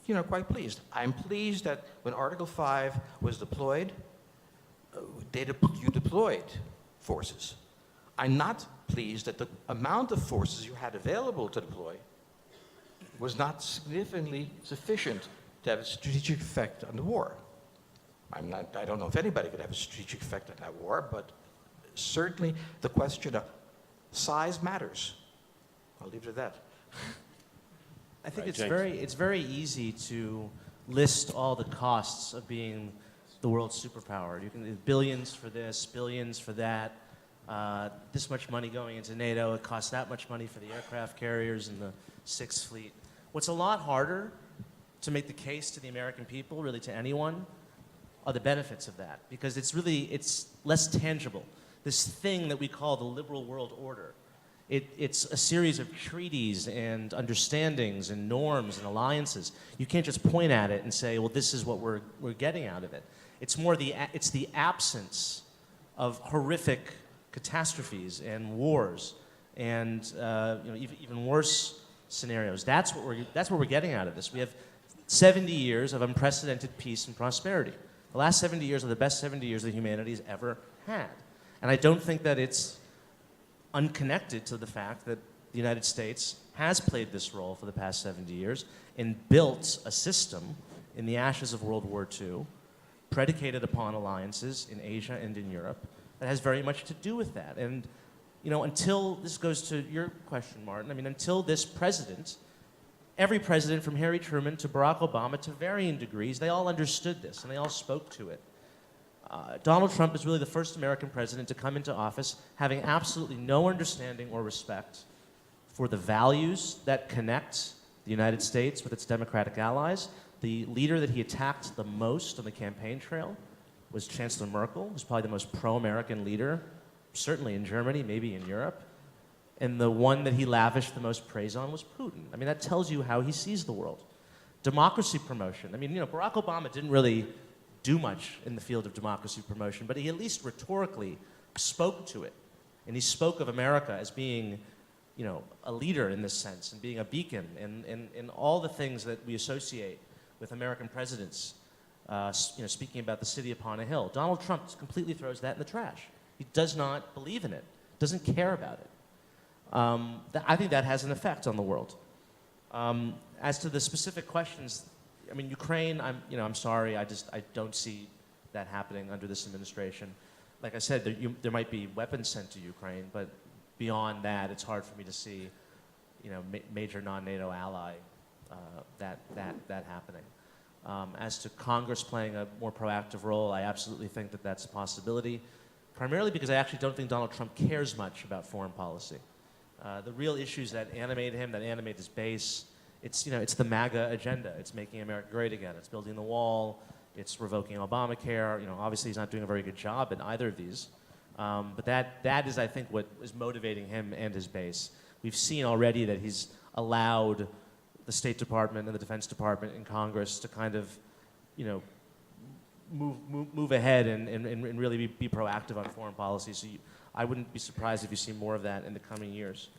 I'm quite pleased. I'm pleased that when Article 5 was deployed, you deployed forces. I'm not pleased that the amount of forces you had available to deploy was not significantly sufficient to have a strategic effect on the war. I don't know if anybody could have a strategic effect on that war, but certainly the question of size matters. I'll leave it at that. I think Right, it's very easy to list all the costs of being the world's superpower. You can billions for this, billions for that. This much money going into NATO. It costs that much money for the aircraft carriers and the Sixth Fleet. What's a lot harder to make the case to the American people, really to anyone, are the benefits of that, because it's less tangible. This thing that we call the liberal world order. It's a series of treaties and understandings and norms and alliances. You can't just point at it and say, well, this is what we're getting out of it. It's more it's the absence of horrific catastrophes and wars and even worse scenarios. That's what we're getting out of this. We have 70 years of unprecedented peace and prosperity. The last 70 years are the best 70 years that humanity has ever had. And I don't think that it's unconnected to the fact that the United States has played this role for the past 70 years and built a system in the ashes of World War II, predicated upon alliances in Asia and in Europe, that has very much to do with that. And, you know, until, this goes to your question, Martin, I mean, until this president, every president from Harry Truman to Barack Obama to varying degrees, they all understood this and they all spoke to it. Donald Trump is really the first American president to come into office having absolutely no understanding or respect for the values that connect the United States with its democratic allies. The leader that he attacked the most on the campaign trail was Chancellor Merkel, who's probably the most pro-American leader, certainly in Germany, maybe in Europe. And the one that he lavished the most praise on was Putin. I mean, that tells you how he sees the world. Democracy promotion. I mean, you know, Barack Obama didn't really do much in the field of democracy promotion, but he at least rhetorically spoke to it. And he spoke of America as being, you know, a leader in this sense and being a beacon and all the things that we associate with American presidents, you know, speaking about the city upon a hill. Donald Trump completely throws that in the trash. He does not believe in it, doesn't care about it. I think that has an effect on the world. As to the specific questions, I mean, Ukraine, I'm sorry, I don't see that happening under this administration. Like I said, there might be weapons sent to Ukraine, but beyond that, it's hard for me to see, you know, major non-NATO ally that happening. As to Congress playing a more proactive role, I absolutely think that that's a possibility, primarily because I actually don't think Donald Trump cares much about foreign policy. The real issues that animate him, that animate his base, it's the MAGA agenda. It's making America great again. It's building the wall. It's revoking Obamacare. You know, obviously he's not doing a very good job in either of these. But that is, I think, what is motivating him and his base. We've seen already that he's allowed the State Department and the Defense Department and Congress to kind of, you know, move ahead and really be proactive on foreign policy. So I wouldn't be surprised if you see more of that in the coming years.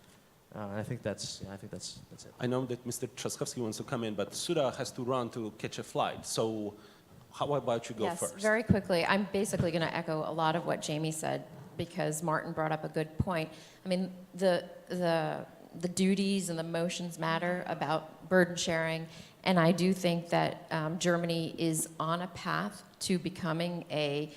I think that's it. I know that Mr. Trzaskowski wants to come in, but Sudha has to run to catch a flight. So how about you go first? Yes, very quickly. I'm basically going to echo a lot of what Jamie said because Martin brought up a good point. I mean, the duties and the motions matter about burden sharing, and I do think that Germany is on a path to becoming a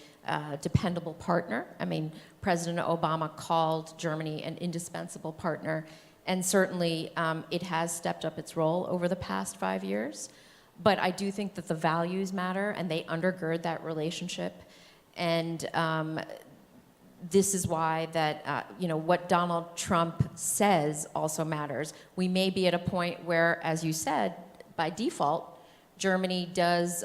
dependable partner. I mean, President Obama called Germany an indispensable partner, and certainly it has stepped up its role over the past 5 years. But I do think that the values matter, and they undergird that relationship. And this is why that, you know, what Donald Trump says also matters. We may be at a point where, as you said, by default, Germany does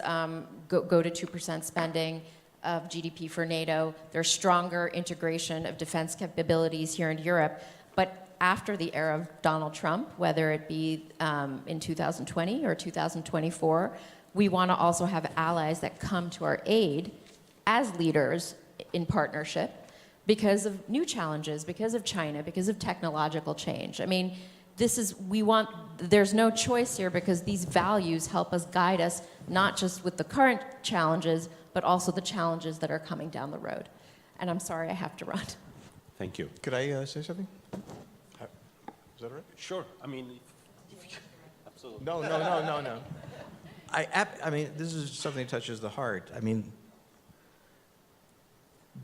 go to 2% spending of GDP for NATO. There's stronger integration of defense capabilities here in Europe. But after the era of Donald Trump, whether it be in 2020 or 2024, we want to also have allies that come to our aid as leaders in partnership because of new challenges, because of China, because of technological change. I mean, there's no choice here because these values help us guide us not just with the current challenges, but also the challenges that are coming down the road. And I'm sorry I have to run. Thank you. Could I say something? Is that all right? Sure. I mean, absolutely. No. I mean, this is something that touches the heart. I mean,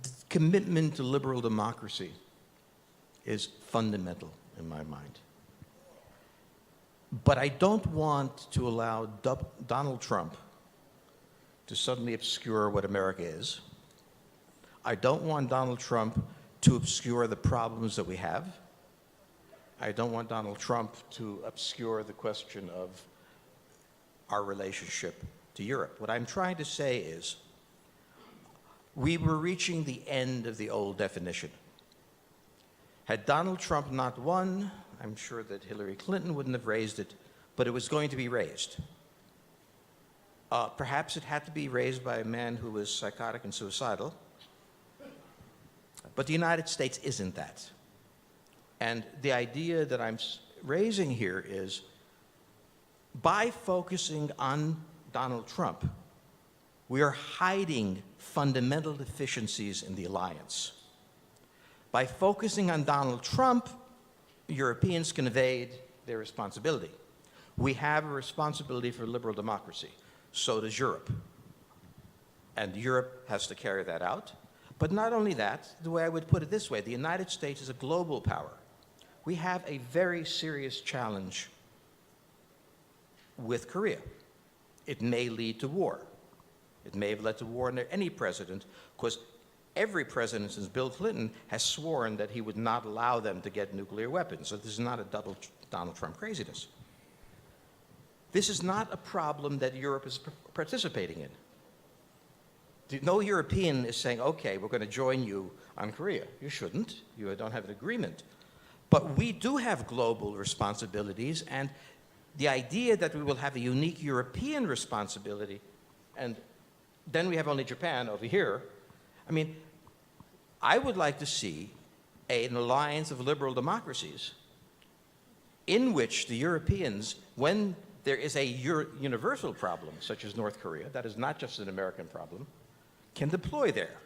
the commitment to liberal democracy is fundamental in my mind. But I don't want to allow Donald Trump to suddenly obscure what America is. I don't want Donald Trump to obscure the problems that we have. I don't want Donald Trump to obscure the question of our relationship to Europe. What I'm trying to say is we were reaching the end of the old definition. Had Donald Trump not won, I'm sure that Hillary Clinton wouldn't have raised it, but it was going to be raised. Perhaps it had to be raised by a man who was psychotic and suicidal, but the United States isn't that. And the idea that I'm raising here is By focusing on Donald Trump, we are hiding fundamental deficiencies in the alliance. By focusing on Donald Trump, Europeans can evade their responsibility. We have a responsibility for liberal democracy. So does Europe. And Europe has to carry that out. But not only that, the way I would put it this way, the United States is a global power. We have a very serious challenge with Korea. It may lead to war. It may have led to war under any president, because every president since Bill Clinton has sworn that he would not allow them to get nuclear weapons. So this is not a double Donald Trump craziness. This is not a problem that Europe is participating in. No European is saying, okay, we're going to join you on Korea. You shouldn't. You don't have an agreement. But we do have global responsibilities, and the idea that we will have a unique European responsibility, and then we have only Japan over here. I mean, I would like to see an alliance of liberal democracies in which the Europeans, when there is a universal problem, such as North Korea, that is not just an American problem, can deploy there.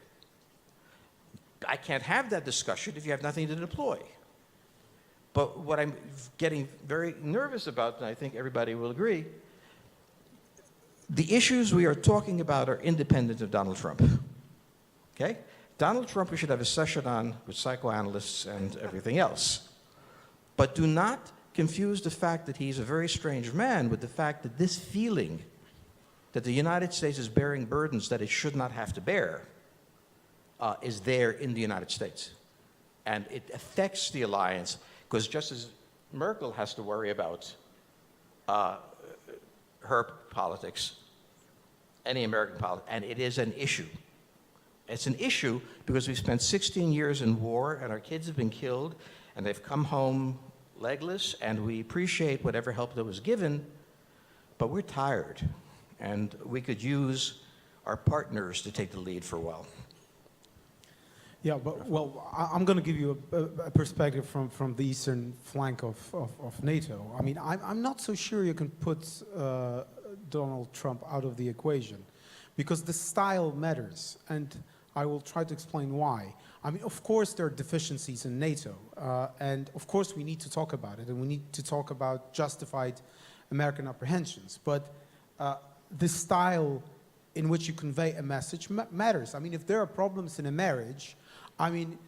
I can't have that discussion if you have nothing to deploy. But what I'm getting very nervous about, and I think everybody will agree, the issues we are talking about are independent of Donald Trump. Okay? Donald Trump, we should have a session on with psychoanalysts and everything else. But do not confuse the fact that he's a very strange man with the fact that this feeling that the United States is bearing burdens that it should not have to bear is there in the United States. And it affects the alliance, because just as Merkel has to worry about her politics, any American politics, and it is an issue. It's an issue because we spent 16 years in war, and our kids have been killed, and they've come home legless, and we appreciate whatever help that was given, but we're tired, and we could use our partners to take the lead for a while. Yeah, but well, I'm going to give you a perspective from the eastern flank of NATO. I mean, I'm not so sure you can put Donald Trump out of the equation, because the style matters, and I will try to explain why. I mean, of course, there are deficiencies in NATO, and of course we need to talk about it, and we need to talk about justified American apprehensions, but the style in which you convey a message matters. I mean, if there are problems in a marriage, I mean,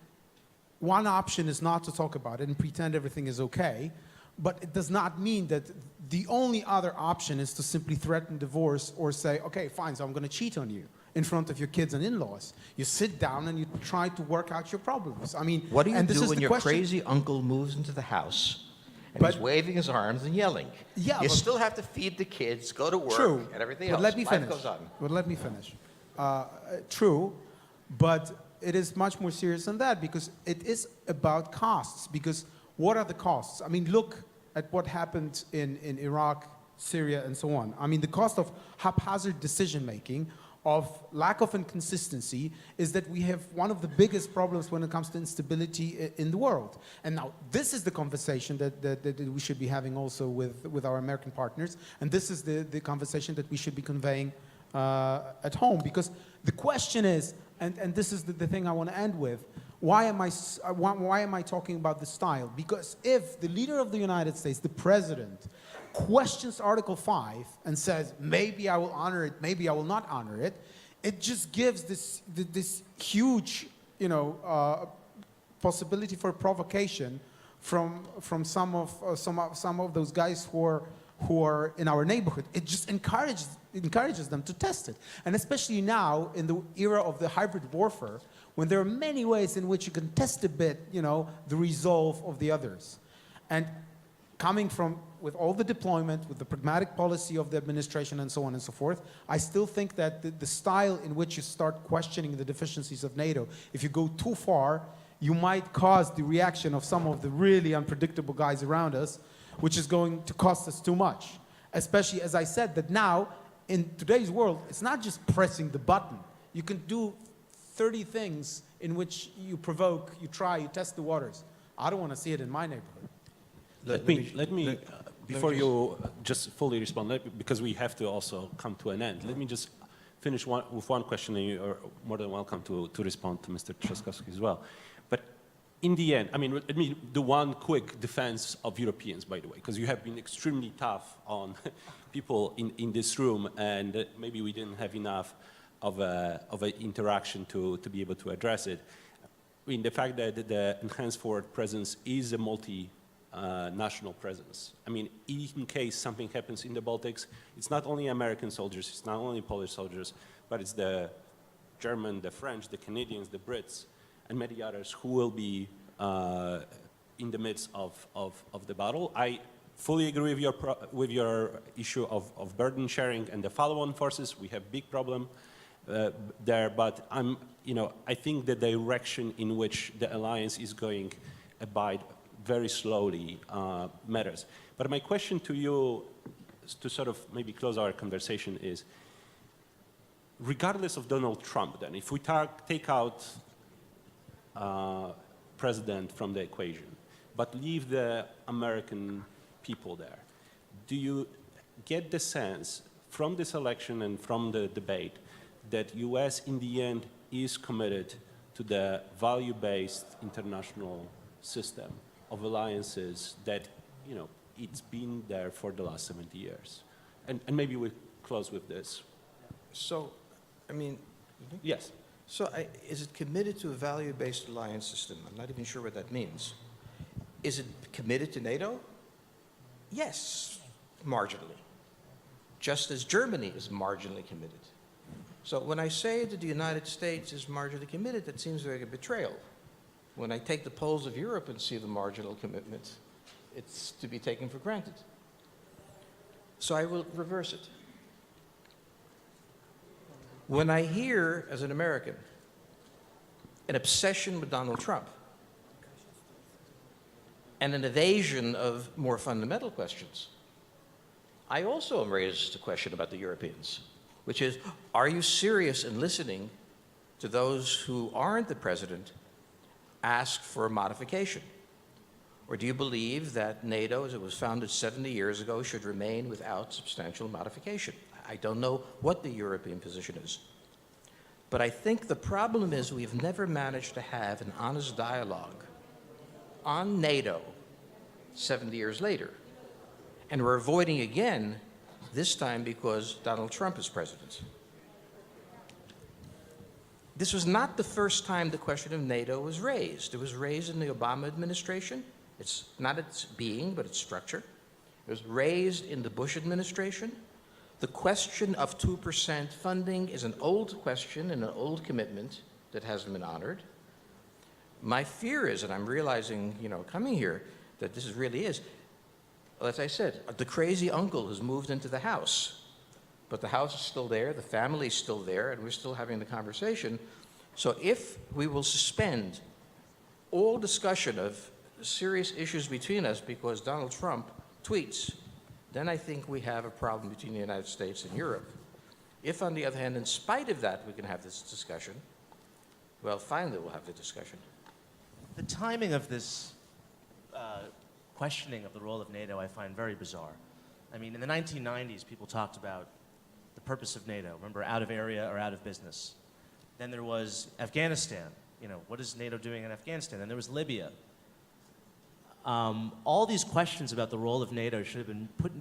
one option is not to talk about it and pretend everything is okay, but it does not mean that the only other option is to simply threaten divorce or say, okay, fine, so I'm going to cheat on you in front of your kids and in-laws. You sit down and you try to work out your problems. I mean, what do you do when your question. Crazy uncle moves into the house and he's waving his arms and yelling? Yeah, you still have to feed the kids, go to work, true, and everything but else. Let me Life finish. goes on. But let me finish. True, but it is much more serious than that, because it is about costs. Because what are the costs? I mean, look at what happened in Iraq, Syria, and so on. I mean, the cost of haphazard decision-making, of lack of inconsistency, is that we have one of the biggest problems when it comes to instability in the world. And now, this is the conversation that we should be having also with our American partners, and this is the conversation that we should be conveying at home. Because the question is, and this is the thing I want to end with, why am I talking about the style? Because if the leader of the United States, the president, questions Article 5 and says, maybe I will honor it, maybe I will not honor it, it just gives this huge, possibility for provocation from some of those guys who are in our neighborhood. It just encourages them to test it. And especially now, in the era of the hybrid warfare, when there are many ways in which you can test a bit, the resolve of the others. And coming from, with all the deployment, with the pragmatic policy of the administration and so on and so forth, I still think that the style in which you start questioning the deficiencies of NATO, if you go too far, you might cause the reaction of some of the really unpredictable guys around us, which is going to cost us too much. Especially, as I said, that now, in today's world, it's not just pressing the button. You can do 30 things in which you provoke, you try, you test the waters. I don't want to see it in my neighborhood. Let me Before you just fully respond, because we have to also come to an end, let me just finish with one question, and you are more than welcome to respond to Mr. Trzaskowski as well. But in the end, I mean, let me do one quick defense of Europeans, by the way, because you have been extremely tough on people in this room, and maybe we didn't have enough of an interaction to be able to address it. I mean, the fact that the enhanced forward presence is a national presence. I mean, in case something happens in the Baltics, it's not only American soldiers, it's not only Polish soldiers, but it's the German, the French, the Canadians, the Brits, and many others who will be in the midst of the battle. I fully agree with your issue of burden sharing and the follow-on forces. We have big problem there, but I think the direction in which the alliance is going abide very slowly matters. But my question to you, to sort of maybe close our conversation, is, regardless of Donald Trump, then, if we take out president from the equation, but leave the American people there, do you get the sense from this election and from the debate that U.S. in the end is committed to the value-based international system of alliances that, it's been there for the last 70 years? And maybe we close with this. So, I mean, Yes. so is it committed to a value-based alliance system? I'm not even sure what that means. Is it committed to NATO? Yes, marginally. Just as Germany is marginally committed. So when I say that the United States is marginally committed, that seems like a betrayal. When I take the polls of Europe and see the marginal commitment, it's to be taken for granted. So I will reverse it. When I hear, as an American, an obsession with Donald Trump and an evasion of more fundamental questions, I also am raised the question about the Europeans, which is, are you serious in listening to those who aren't the president ask for a modification? Or do you believe that NATO, as it was founded 70 years ago, should remain without substantial modification? I don't know what the European position is. But I think the problem is we've never managed to have an honest dialogue on NATO 70 years later. And we're avoiding again, this time because Donald Trump is president. This was not the first time the question of NATO was raised. It was raised in the Obama administration. It's not its being, but its structure. It was raised in the Bush administration. The question of 2% funding is an old question and an old commitment that hasn't been honored. My fear is, and I'm realizing, coming here, that this really is, well, as I said, the crazy uncle has moved into the house, but the house is still there, the family's still there, and we're still having the conversation. So if we will suspend all discussion of serious issues between us because Donald Trump tweets, then I think we have a problem between the United States and Europe. If, on the other hand, in spite of that, we can have this discussion, well, finally we'll have the discussion. The timing of this questioning of the role of NATO I find very bizarre. I mean, in the 1990s, people talked about the purpose of NATO. Remember, out of area or out of business. Then there was Afghanistan. What is NATO doing in Afghanistan? Then there was Libya. All these questions about the role of NATO should have been put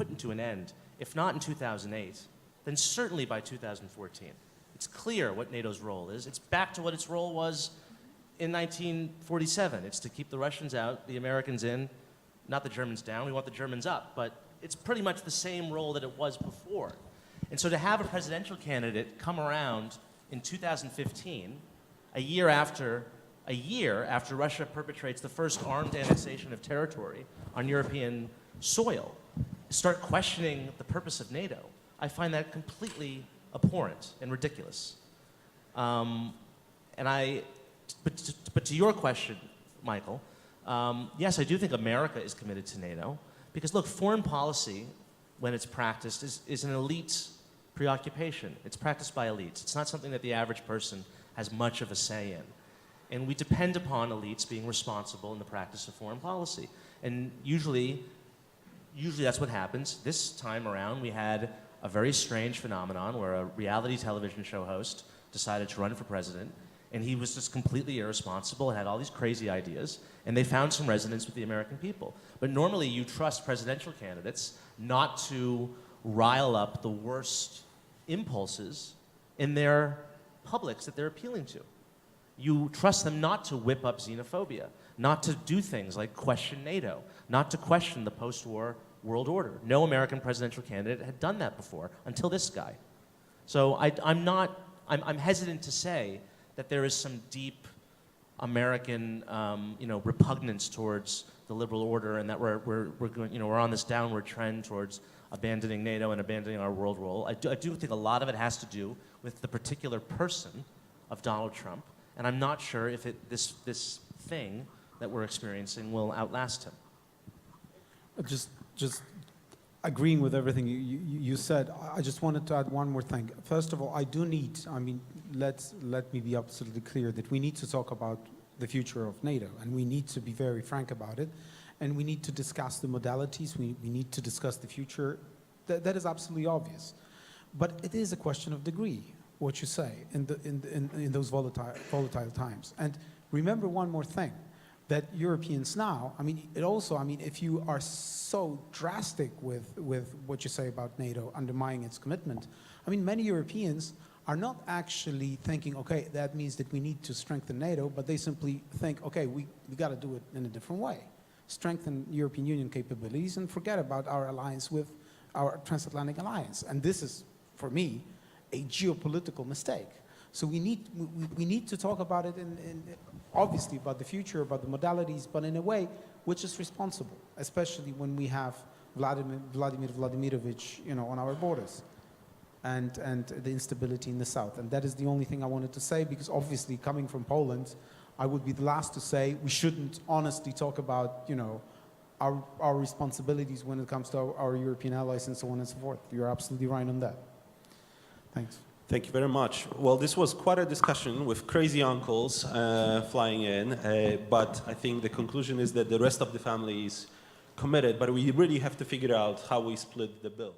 into an end, if not in 2008, then certainly by 2014. It's clear what NATO's role is. It's back to what its role was in 1947. It's to keep the Russians out, the Americans in, not the Germans down. We want the Germans up, but it's pretty much the same role that it was before. And so to have a presidential candidate come around in 2015, a year after Russia perpetrates the first armed annexation of territory on European soil, start questioning the purpose of NATO, I find that completely abhorrent and ridiculous. But to your question, Michael, yes, I do think America is committed to NATO, because look, foreign policy, when it's practiced, is an elite preoccupation. It's practiced by elites. It's not something that the average person has much of a say in. And we depend upon elites being responsible in the practice of foreign policy. And usually usually that's what happens. This time around, we had a very strange phenomenon where a reality television show host decided to run for president, and he was just completely irresponsible and had all these crazy ideas, and they found some resonance with the American people. But normally you trust presidential candidates not to rile up the worst impulses in their publics that they're appealing to. You trust them not to whip up xenophobia, not to do things like question NATO, not to question the post-war world order. No American presidential candidate had done that before until this guy. So I'm hesitant to say that there is some deep American, repugnance towards the liberal order, and that we're on this downward trend towards abandoning NATO and abandoning our world role. I do think a lot of it has to do with the particular person of Donald Trump, and I'm not sure if this thing that we're experiencing will outlast him. Just agreeing with everything you said, I just wanted to add one more thing. First of all, let me be absolutely clear that we need to talk about the future of NATO, and we need to be very frank about it, and we need to discuss the modalities, we need to discuss the future. That is absolutely obvious. But it is a question of degree, what you say, in those volatile times. And remember one more thing, that Europeans now, if you are so drastic with what you say about NATO undermining its commitment, many Europeans are not actually thinking, okay, that means that we need to strengthen NATO, but they simply think, okay, we got to do it in a different way. Strengthen European Union capabilities and forget about our alliance with our transatlantic alliance. And this is, for me, a geopolitical mistake. So we need to talk about it obviously about the future, about the modalities, but in a way which is responsible, especially when we have Vladimir Vladimirovich, on our borders, and the instability in the south. And that is the only thing I wanted to say, because obviously coming from Poland, I would be the last to say we shouldn't honestly talk about, our responsibilities when it comes to our European allies and so on and so forth. You're absolutely right on that. Thanks. Thank you very much. Well, this was quite a discussion with crazy uncles flying in, but I think the conclusion is that the rest of the family is committed, but we really have to figure out how we split the bill.